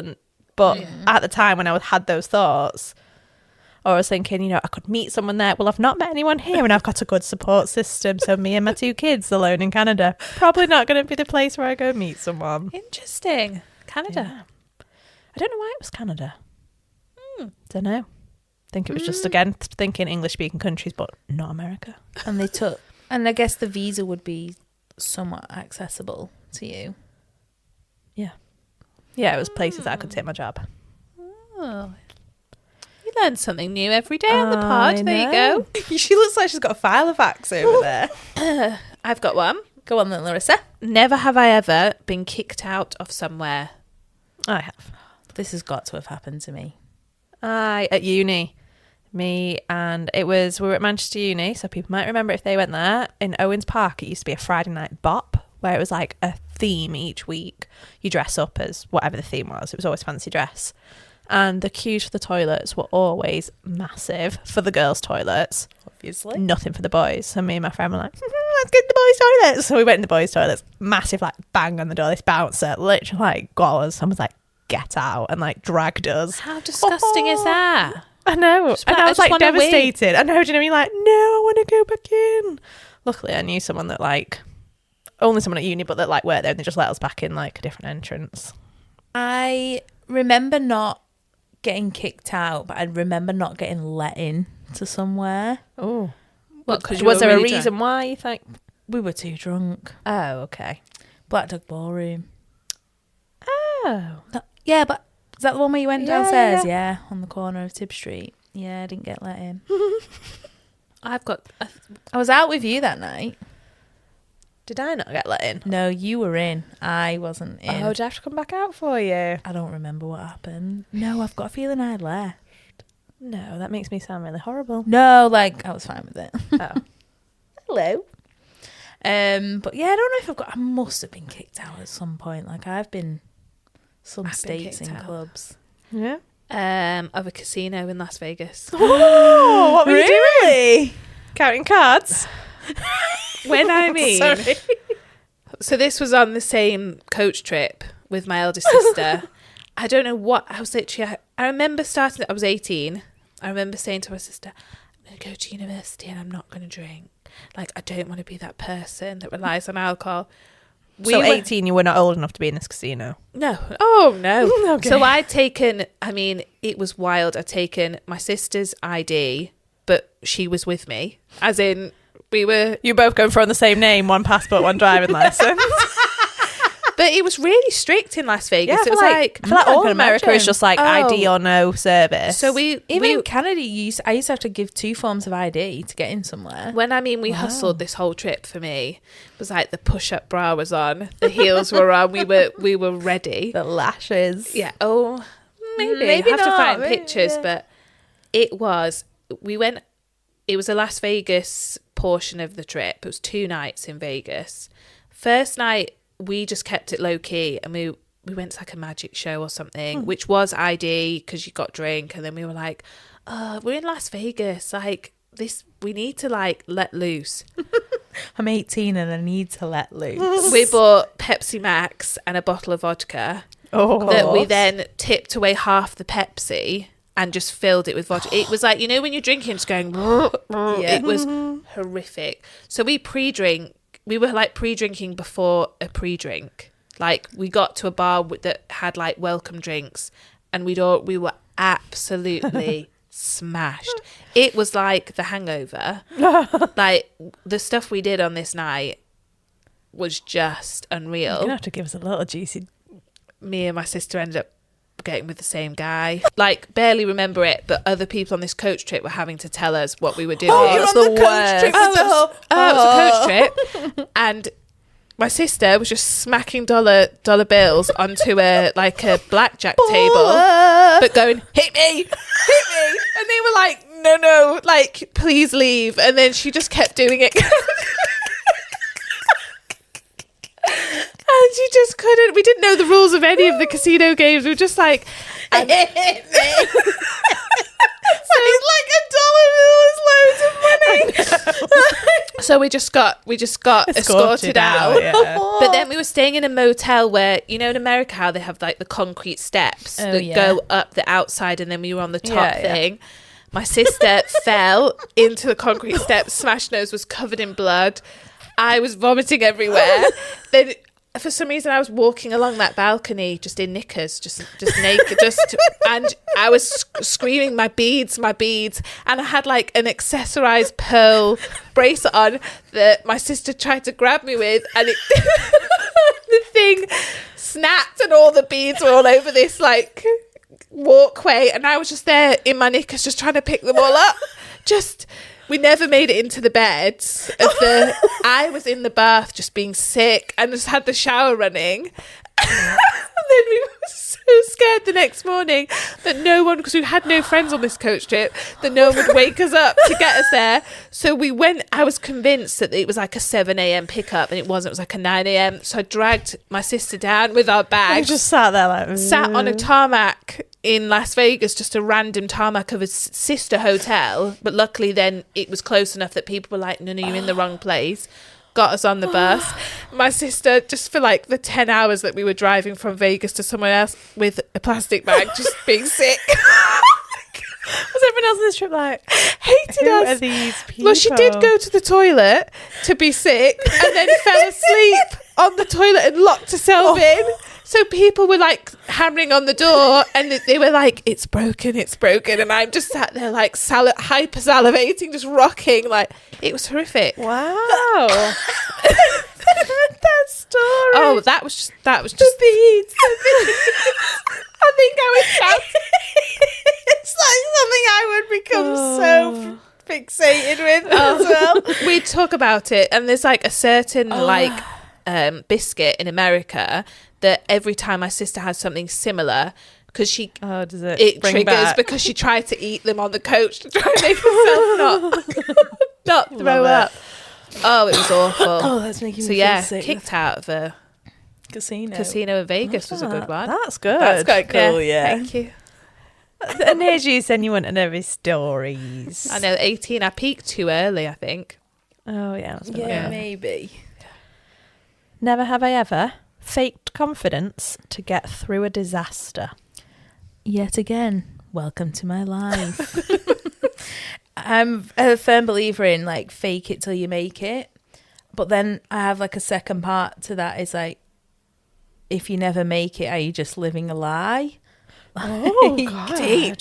but at the time when I had those thoughts, or I was thinking, you know, I could meet someone there. Well, I've not met anyone here and I've got a good support system. So me and my 2 kids alone in Canada, probably not going to be the place where I go meet someone. Interesting. Canada. Yeah. I don't know why it was Canada. Don't know. I think it was just, again, thinking English-speaking countries, but not America. And and I guess the visa would be somewhat accessible to you. Yeah, it was places that I could take my job. Oh. You learn something new every day on the pod. There you know. go. She looks like she's got a file of facts over there. I've got one. Go on then, Larissa. Never have I ever been kicked out of somewhere. I have. This has got to have happened to me. At uni, we were at Manchester Uni, so people might remember if they went there. In Owens Park, it used to be a Friday night bop, where it was like a theme each week. You dress up as whatever the theme was. It was always fancy dress. And the queues for the toilets were always massive for the girls' toilets. Obviously. Nothing for the boys. So me and my friend were like, let's get the boys' toilets. So we went in the boys' toilets. Massive like bang on the door. This bouncer literally like got us and was like, get out, and like dragged us. How disgusting is that? I know. And I was like devastated. I know, do you know what I mean? Like, no, I want to go back in. Luckily, I knew someone that like, only someone at uni, but that like worked there and they just let us back in like a different entrance. I remember not getting kicked out, but I remember not getting let in to somewhere. Oh. What, because Was there a reason why you think? We were too drunk. Oh, okay. Black Dog Ballroom. Oh. Yeah, but is that the one where you went Yeah, downstairs? yeah. Yeah, on the corner of Tib Street. Yeah, I didn't get let in. I've got... I was out with you that night. Did I not get let in? No, you were in. I wasn't in. Oh, did I have to come back out for you? I don't remember what happened. No, I've got a feeling I left. No, that makes me sound really horrible. No, like, I was fine with it. Oh. Hello. But yeah, I don't know if I must have been kicked out at some point. Like, I've been some states kicked in out. clubs. Yeah. of a casino in Las Vegas. Oh, what were you Really? doing? Counting cards? When I mean... Sorry. So this was on the same coach trip with my eldest sister. I don't know what, I was literally, I remember starting, I was 18. I remember saying to my sister, I'm going to go to university and I'm not going to drink. Like, I don't want to be that person that relies on alcohol. So 18, you were not old enough to be in this casino? No. Oh, no. Okay. So I'd taken, I mean, it was wild. I'd taken my sister's ID, but she was with me. As in, we were... You both going for on the same name, one passport, one driving license. But it was really strict in Las Vegas. Yeah, It was like... I feel like I all can America is imagine. just like ID or no service. So Even in Canada, I used to have to give 2 forms of ID to get in somewhere. When I mean we hustled this whole trip, for me, it was like the push-up bra was on, the heels were on, we were ready. the lashes. Yeah. Oh, maybe. Maybe have to not, find maybe, pictures, yeah. but it was. It was a Las Vegas portion of the trip. It was 2 nights in Vegas. First night, we just kept it low key, and we went to like a magic show or something, which was ID because you got drink, and then we were like, we're in Las Vegas, like this, we need to like let loose. I'm 18 and I need to let loose. We bought Pepsi Max and a bottle of vodka that we then tipped away half the Pepsi and just filled it with vodka. It was like, you know, when you're drinking, just going, it was horrific. So we were like pre-drinking before a pre-drink. Like we got to a bar that had like welcome drinks, and we were absolutely smashed. It was like The Hangover. Like the stuff we did on this night was just unreal. You're gonna have to give us a little juicy. Me and my sister ended up getting with the same guy. Like barely remember it, but other people on this coach trip were having to tell us what we were doing. Oh, you're on the coach trip. It was a coach trip, and my sister was just smacking dollar bills onto a blackjack table, but going, hit me, and they were like, no, like please leave, and then she just kept doing it. And she just couldn't. We didn't know the rules of any of the casino games. We were just like, and it's like $1 bill is loads of money. So we just got escorted out. Yeah. But then we were staying in a motel where, you know, in America how they have like the concrete steps that go up the outside, and then we were on the top thing. My sister fell into the concrete steps, smashed nose, was covered in blood. I was vomiting everywhere. Then for some reason I was walking along that balcony just in knickers, just naked, and I was screaming my beads, and I had like an accessorized pearl bracelet on that my sister tried to grab me with, and the thing snapped and all the beads were all over this like walkway, and I was just there in my knickers just trying to pick them all up. We never made it into the beds. I was in the bath just being sick and just had the shower running. And then we were so scared the next morning that no one, because we had no friends on this coach trip, that no one would wake us up to get us there. So we went, I was convinced that it was like a 7 a.m. pickup, and it wasn't. It was like a 9 a.m. So I dragged my sister down with our bags. You just sat there like... Sat on a tarmac in Las Vegas, just a random tarmac of a sister hotel, but luckily then it was close enough that people were like, no, you're in the wrong place. Got us on the bus. My sister, just for like the 10 hours that we were driving from Vegas to somewhere else with a plastic bag, just being sick. Was everyone else on this trip like, hated who us? are these people? Well, she did go to the toilet to be sick and then fell asleep on the toilet and locked herself in. So people were like hammering on the door, and they were like, it's broken. And I'm just sat there like hyper salivating, just rocking. Like, it was horrific. Wow. That story. Oh, that was just the beads. I think I was shouting. It's like something I would become so fixated with as well. We talk about it, and there's like a certain biscuit in America that every time my sister has something similar, because does it triggers back? because she tried to eat them on the coach to try and make herself not throw up. Oh, it was awful. Oh, that's making me feel sick. Kicked out of a casino in Vegas was a good one. That's good. That's quite cool, yeah. Thank you. And here's you saying you want to know his stories. I know, 18. I peaked too early, I think. Oh yeah, Yeah, maybe. Never have I ever faked confidence to get through a disaster. Yet again, welcome to my life. I'm a firm believer in like fake it till you make it. But then I have like a second part to that is like, if you never make it, are you just living a lie? Oh, God. Deep.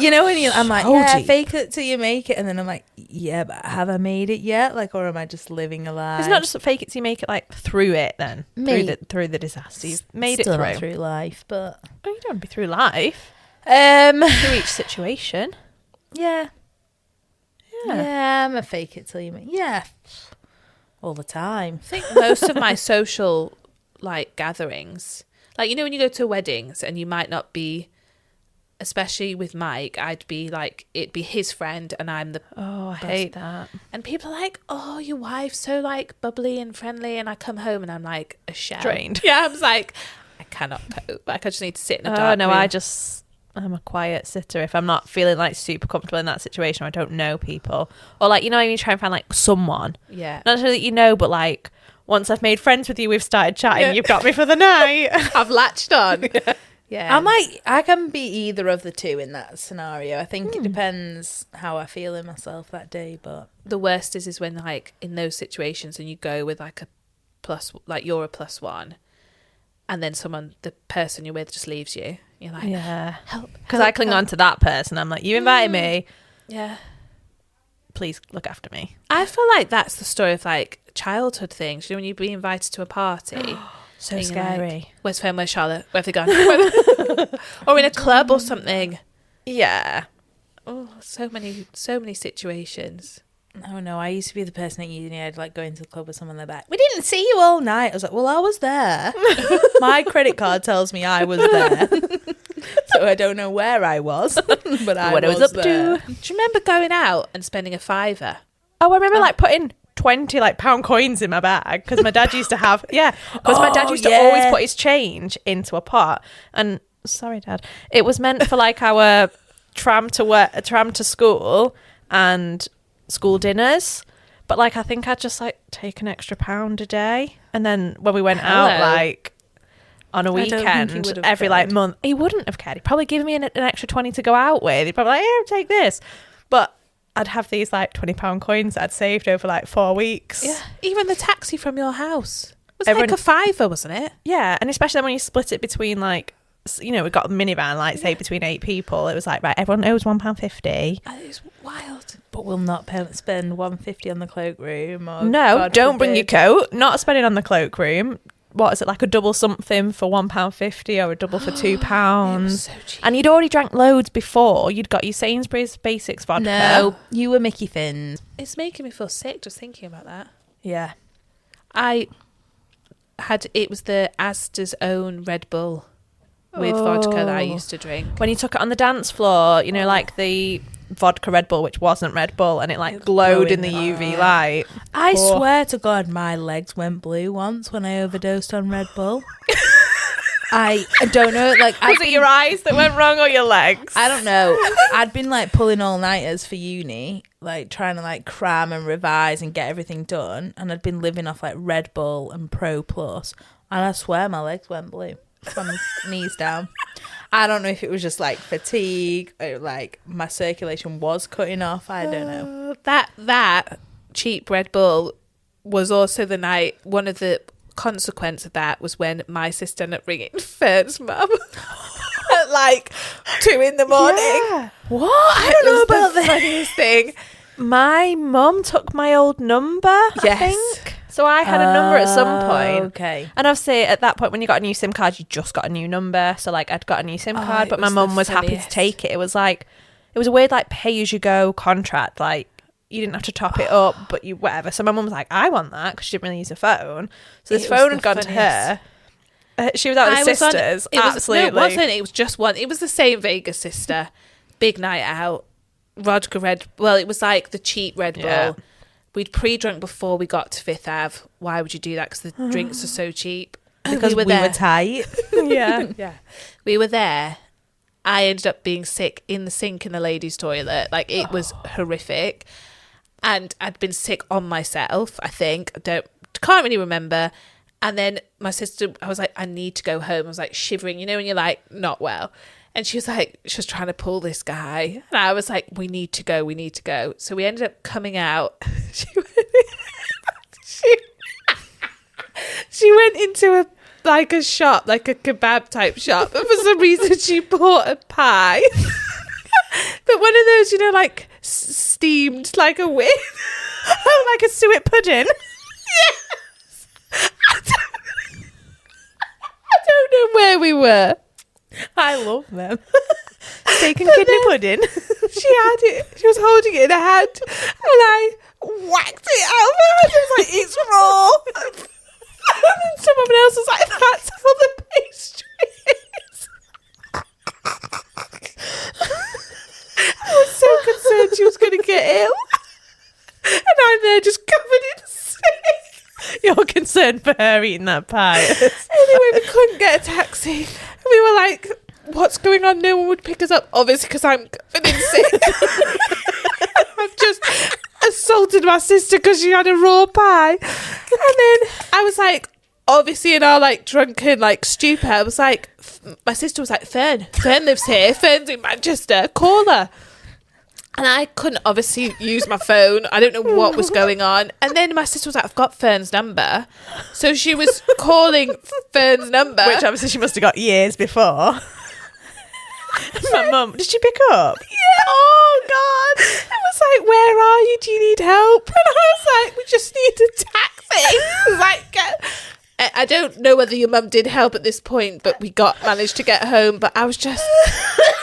You know, when I'm like, So yeah, deep. fake it till you make it. And then I'm like, yeah, but have I made it yet? Like, or am I just living a lie? It's not just fake it till you make it, like, through it then. Maybe. Through the disaster. You've made Still it not through. through life, but... Oh, you don't want to be through life. Through Each situation. Yeah. Yeah. Yeah, I'm a fake it till you make... Yeah. All the time. I think most of my social, like, gatherings, like, you know, when you go to weddings and you might not be, especially with Mike, I'd be like, it'd be his friend and I'm the... Oh, I hate that. And people are like, oh, your wife's so, like, bubbly and friendly. And I come home and I'm like a shell. Drained. Yeah, I was like, I cannot cope. Like, I just need to sit in a dark no, room. I'm a quiet sitter if I'm not feeling like super comfortable in that situation or I don't know people. Or like, you know, you try and find like someone. Yeah. Not necessarily that you know, but like once I've made friends with you, we've started chatting, you've got me for the night. I've latched on. Yeah. I can be either of the two in that scenario. I think it depends how I feel in myself that day, but... The worst is when, like, in those situations and you go with like a plus, like you're a plus one and then the person you're with just leaves you. You're like, Yeah. help. Because I cling on to that person. I'm like, you invited me. Yeah. Please look after me. I feel like that's the story of like childhood things. You know, when you'd be invited to a party. So and you're scary. Like, where's Fern? Where's Charlotte? Where have they gone? Or in a club or something. Yeah. Oh, so many situations. Oh no, I used to be the person at uni. I'd like go into the club with someone. They're like, "We didn't see you all night." I was like, "Well, I was there. My credit card tells me I was there, so I don't know where I was, but I was up there." Do you remember going out and spending a £5? Oh, I remember like putting 20 like pound coins in my bag because my dad used to have because my dad used to always put his change into a pot. And sorry, Dad, it was meant for like our tram to school and school dinners, but like I think I'd just like take an extra £1 a day, and then when we went out like on a weekend every like month, he wouldn't have cared. He'd probably give me an extra 20 to go out with. He'd probably like, "Here, take this," but I'd have these like £20 coins that I'd saved over like 4 weeks. Yeah, even the taxi from your house was Everyone, like a £5, wasn't it? Yeah, and especially then when you split it between like, you know, we got a minivan like say between 8 people. It was like, right, everyone owes £1.50. It's wild. But we'll not spend £1.50 on the cloakroom. Or No, God don't bring your forbid. coat. Not spending on the cloakroom. What is it, like a double something for £1.50 or a double for £2? It was so cheap. And you'd already drank loads before. You'd got your Sainsbury's Basics vodka. No, you were Mickey Fins. It's making me feel sick just thinking about that. Yeah. It was the Asda's own Red Bull with vodka that I used to drink. When you took it on the dance floor, you know, like the vodka Red Bull, which wasn't Red Bull, and it like glowed in the UV light. I swear to God, my legs went blue once when I overdosed on Red Bull. I don't know, like... Was it your eyes that went wrong or your legs? I don't know. I'd been like pulling all-nighters for uni, like trying to like cram and revise and get everything done, and I'd been living off like Red Bull and Pro Plus, and I swear my legs went blue from the knees down. I don't know if it was just like fatigue or like my circulation was cutting off. I don't know. That cheap Red Bull was also the night. One of the consequence of that was when my sister ended up ringing Fern's mum at like 2 a.m. Yeah. What? I don't know about the funniest thing. My mum took my old number, I think. So I had a number at some point. Okay. And obviously at that point when you got a new SIM card, you just got a new number. So like I'd got a new SIM card, but my mum was happy to take it. It was a weird like pay-as-you-go contract. Like you didn't have to top it up, but you whatever. So my mum was like, I want that, because she didn't really use a phone. So this phone had gone to her. She was out with her sisters. Absolutely. No, it wasn't. It was just one. It was the same Vegas sister. Big night out. Vodka Red. Well, it was like the cheap Red Bull. Yeah. We'd pre-drunk before we got to Fifth Ave. Why would you do that? Because the drinks are so cheap. Because we were tight. Yeah. We were there. I ended up being sick in the sink in the ladies' toilet. Like, it was horrific. And I'd been sick on myself, I think. Can't really remember. And then my sister, I was like, I need to go home. I was like shivering, you know, when you're like not well. And she was trying to pull this guy. And I was like, we need to go. So we ended up coming out. She went into a shop, like a kebab type shop. And for some reason she bought a pie. But one of those, you know, like steamed like a wig. Oh, like a suet pudding. Yes. I don't know where we were. I love them. Steak and kidney pudding. She had it. She was holding it in her hand, and I whacked it out of her hand. I was like, "It's raw." And then someone else was like, "That's how the pastry is." I was so concerned she was going to get ill, and I'm there just covered in sick. You're concerned for her eating that pie. Anyway, we couldn't get a taxi. We were like, what's going on? No one would pick us up, obviously, because I'm covered in sick. I've just assaulted my sister because she had a raw pie. And then I was like, obviously in our like drunken like stupor, I was like, my sister was like, Fern lives here. Fern's in Manchester. Call her. And I couldn't obviously use my phone. I don't know what was going on. And then my sister was like, I've got Fern's number. So she was calling Fern's number. Which obviously she must have got years before. My mum, did she pick up? Yeah. Oh, God. I was like, where are you? Do you need help? And I was like, we just need a taxi. I was like, I don't know whether your mum did help at this point, but we managed to get home. But I was just,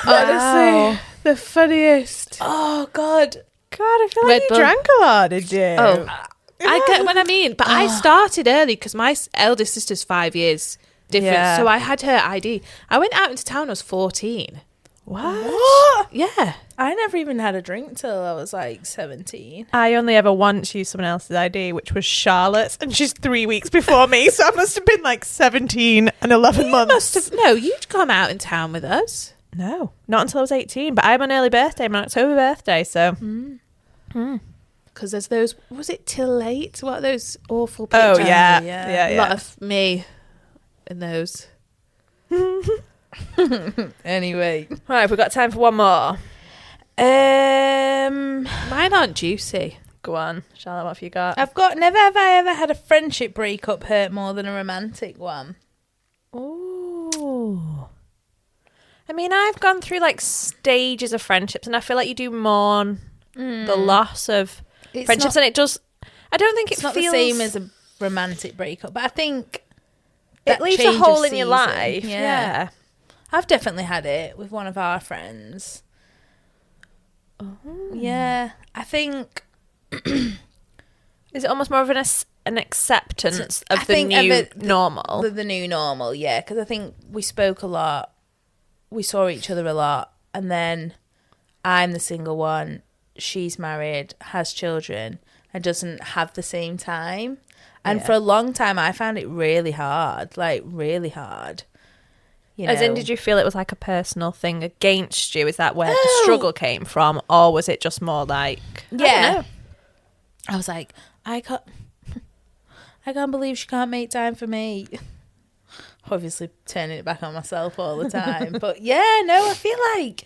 honestly, the funniest. Oh, God, I feel like you drank a lot, did you? Oh, I get what I mean. But I started early because my eldest sister's 5 years difference. Yeah. So I had her ID. I went out into town when I was 14. What? Yeah. I never even had a drink till I was like 17. I only ever once used someone else's ID, which was Charlotte's, and she's 3 weeks before me, so I must have been like 17 and 11 months. No, you'd come out in town with us. No, not until I was 18, but I had an early birthday, my October birthday, so... Because there's those, was it Till Late? What are those awful pictures? Oh, yeah. A lot of me in those. Anyway. Right, we've got time for one more. Mine aren't juicy. Go on, Charlotte, what have you got? Never have I ever had a friendship breakup hurt more than a romantic one. Ooh. I mean, I've gone through like stages of friendships, and I feel like you do mourn the loss of friendships, and it does. I don't think it's not the same as a romantic breakup, but I think it leaves a hole in your life. Yeah. I've definitely had it with one of our friends. Oh. Yeah, I think. Is it almost more of an acceptance of the new normal? The new normal, yeah, because I think we spoke a lot. We saw each other a lot, and then I'm the single one. She's married, has children, and doesn't have the same time. And for a long time, I found it really hard, like really hard. As in, did you feel it was like a personal thing against you? Is that where the struggle came from? Or was it just more like... Yeah. I was like, I can't believe she can't make time for me. Obviously turning it back on myself all the time. But yeah, no, I feel like...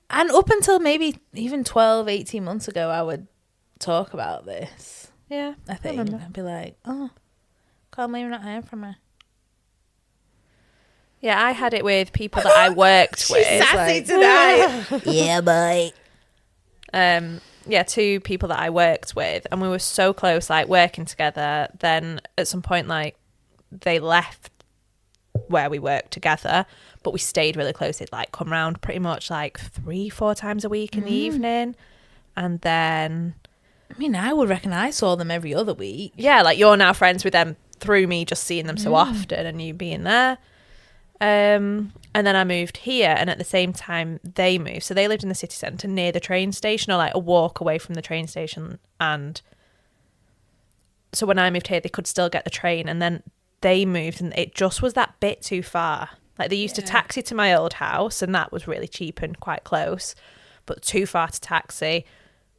And up until maybe even 12, 18 months ago, I would talk about this. Yeah, I think. I'd be like, oh, can't believe you're not hearing from her. Yeah, I had it with people that I worked with. She's sassy tonight. Yeah, boy. Yeah, two people that I worked with, and we were so close, like working together. Then at some point, like they left where we worked together, but we stayed really close. They'd like come round pretty much like 3-4 times a week in the evening, and then I mean, I would reckon I saw them every other week. Yeah, like you're now friends with them through me just seeing them so often and you being there. And then I moved here, and at the same time they moved. So they lived in the city centre near the train station, or like a walk away from the train station. And so when I moved here, they could still get the train, and then they moved and it just was that bit too far. Like they used to taxi to my old house, and that was really cheap and quite close, but too far to taxi,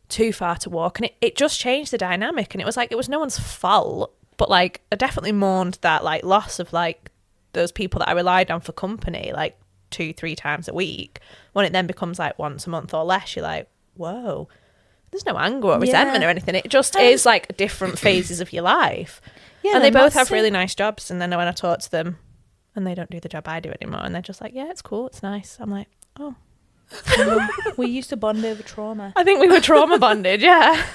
too far to walk. And it just changed the dynamic, and it was like, it was no one's fault, but like I definitely mourned that like loss of like those people that I relied on for company like 2-3 times a week. When it then becomes like once a month or less, you're like, whoa, there's no anger or resentment or anything. It just is like different phases of your life. Yeah, and they both have really nice jobs. And then when I talk to them, and they don't do the job I do anymore, and they're just like, yeah, it's cool, it's nice. I'm like, oh. We used to bond over trauma. I think we were trauma bonded, yeah.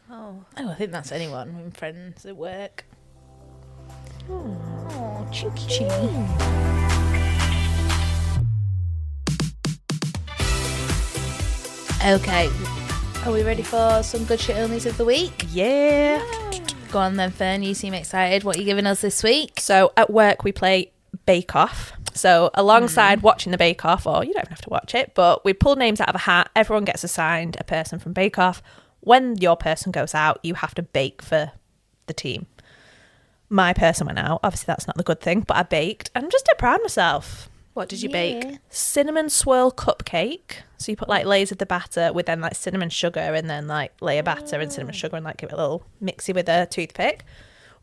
Oh, I think that's anyone with friends at work. Oh, cheeky. Okay, are we ready for some good shit onlys of the week? Yeah. Go on then, Fern. You seem excited. What are you giving us this week? So at work we play Bake Off. So alongside watching the Bake Off, or you don't even have to watch it, but we pull names out of a hat. Everyone gets assigned a person from Bake Off. When your person goes out, you have to bake for the team. My person went out. Obviously, that's not the good thing, but I baked. And I'm just dead proud of myself. What did you bake? Cinnamon swirl cupcake. So you put like layers of the batter with then like cinnamon sugar and then like layer batter and cinnamon sugar and like give it a little mixy with a toothpick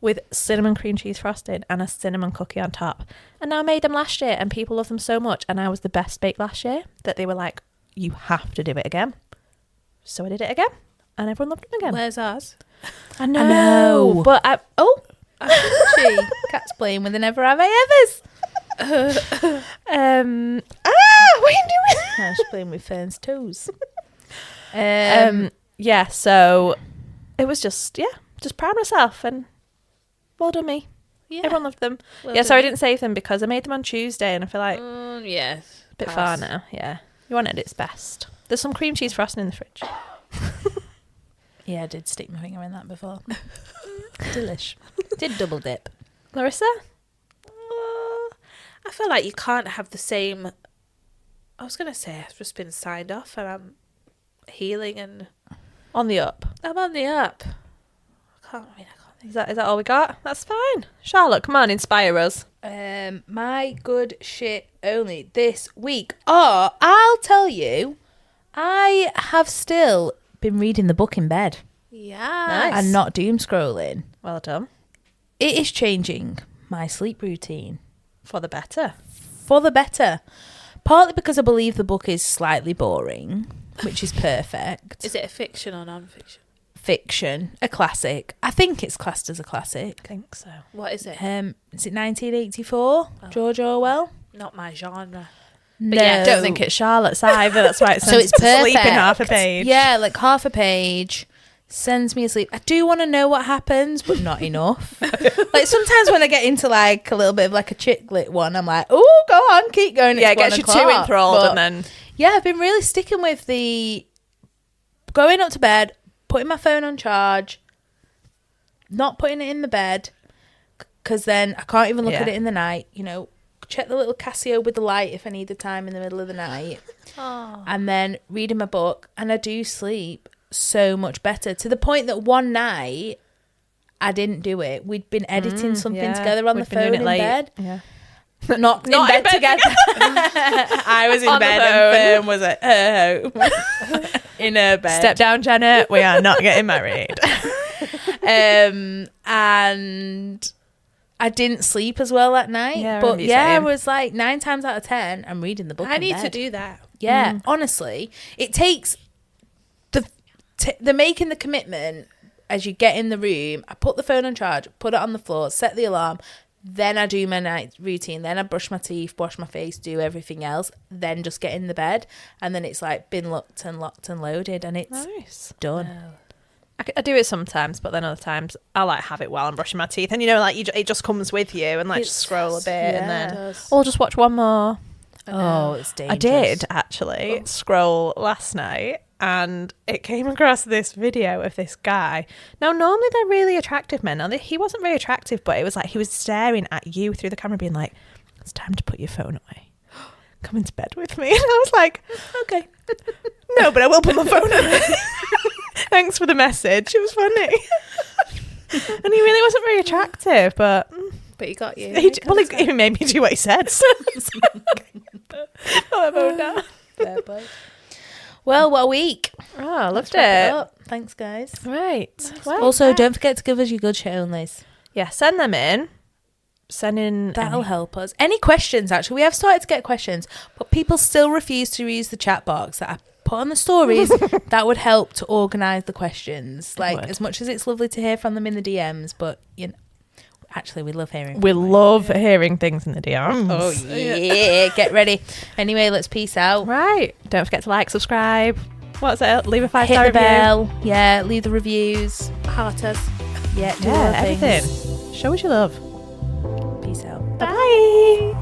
with cinnamon cream cheese frosting and a cinnamon cookie on top. And now I made them last year and people love them so much. And I was the best bake last year that they were like, you have to do it again. So I did it again and everyone loved them again. Where's ours? I know. But She cat's playing with the never have I ever's. what are you doing? No, she's playing with Fern's toes. Yeah, so it was just proud of myself and well done me. Yeah. Everyone loved them. Well yeah, sorry I done. didn't save them because I made them on Tuesday and I feel like Yeah. a bit far now. Yeah, you wanted its best. There's some cream cheese frosting in the fridge. Yeah, I did stick my finger in that before. Delish. Did double dip. Larissa? I feel like you can't have the same. I was going to say I've just been signed off and I'm healing and On the up. I'm on the up. I can't think. Is that all we got? That's fine. Charlotte, come on, inspire us. My good shit only this week. Oh, I'll tell you, I have still been reading the book in bed Yeah. Nice. and not doom scrolling. Well done. It is changing my sleep routine For the better. for the better. Partly because I believe the book is slightly boring, which is perfect. Is it a fiction or non-fiction? Fiction, a classic. I think it's classed as a classic. I think so. What is it? Is it 1984? George Orwell? Not my genre. No. Yeah, I don't think it's Charlotte's either. That's why it's So it's perfect. sleeping half a page. Yeah, like half a page. Sends me asleep. I do want to know what happens, but not enough. Like sometimes when I get into like a little bit of like a chick lit one, I'm like, oh, go on, keep going. Yeah, It's it gets you 1 too o'clock. enthralled But and then... yeah, I've been really sticking with the going up to bed, putting my phone on charge, not putting it in the bed, because then I can't even look at it in the night. You know, check the little Casio with the light if I need the time in the middle of the night. And then reading my book, and I do sleep so much better, to the point that one night I didn't do it. We'd been editing something together on the phone in bed. Yeah. Not in bed together. I was in On the bed and Fern was at her home in her bed. Step down, Janet. We are not getting married. And I didn't sleep as well that night. Yeah, I but remember you yeah, I saying. was like 9 times out of 10, I'm reading the book. I in need bed. to do that. Yeah, honestly, it takes the making the commitment as you get in the room. I put the phone on charge, put it on the floor, set the alarm. Then I do my night routine. Then I brush my teeth, wash my face, do everything else. Then just get in the bed, and then it's like been locked and loaded, and it's Nice. done. I do it sometimes, but then other times I like have it while I'm brushing my teeth, and you know, like it just comes with you, and like just scroll a bit, and then or just watch one more. Oh, it's dangerous. I did actually scroll last night, and it came across this video of this guy. Now, normally they're really attractive men. Now, he wasn't very attractive, but it was like he was staring at you through the camera, being like, "It's time to put your phone away. Come into bed with me." And I was like, "Okay, no, but I will put my phone away." Thanks for the message. It was funny. And he really wasn't very attractive, but But he got you. he made me do what he said. So I'll phone down. Fair play. Well, what a week. Oh, I loved Let's wrap it. up. Thanks, guys. Right. Well, Also, don't forget to give us your good shit onlys. yeah, send them in. Send in. That'll help us. Any questions, actually? We have started to get questions, but people still refuse to use the chat box that I put on the stories. That would help to organise the questions. Like, would. as much as it's lovely to hear from them in the DMs, but, you know, Actually, we love hearing. We love hearing things in the DMs. Oh yeah, get ready. Anyway, let's peace out. Right. Don't forget to like, subscribe. What's it? Leave a 5-star Hit the review. bell. Yeah, leave the reviews. Heart us. Yeah, do all the everything. things. Show us your love. Peace out. Bye.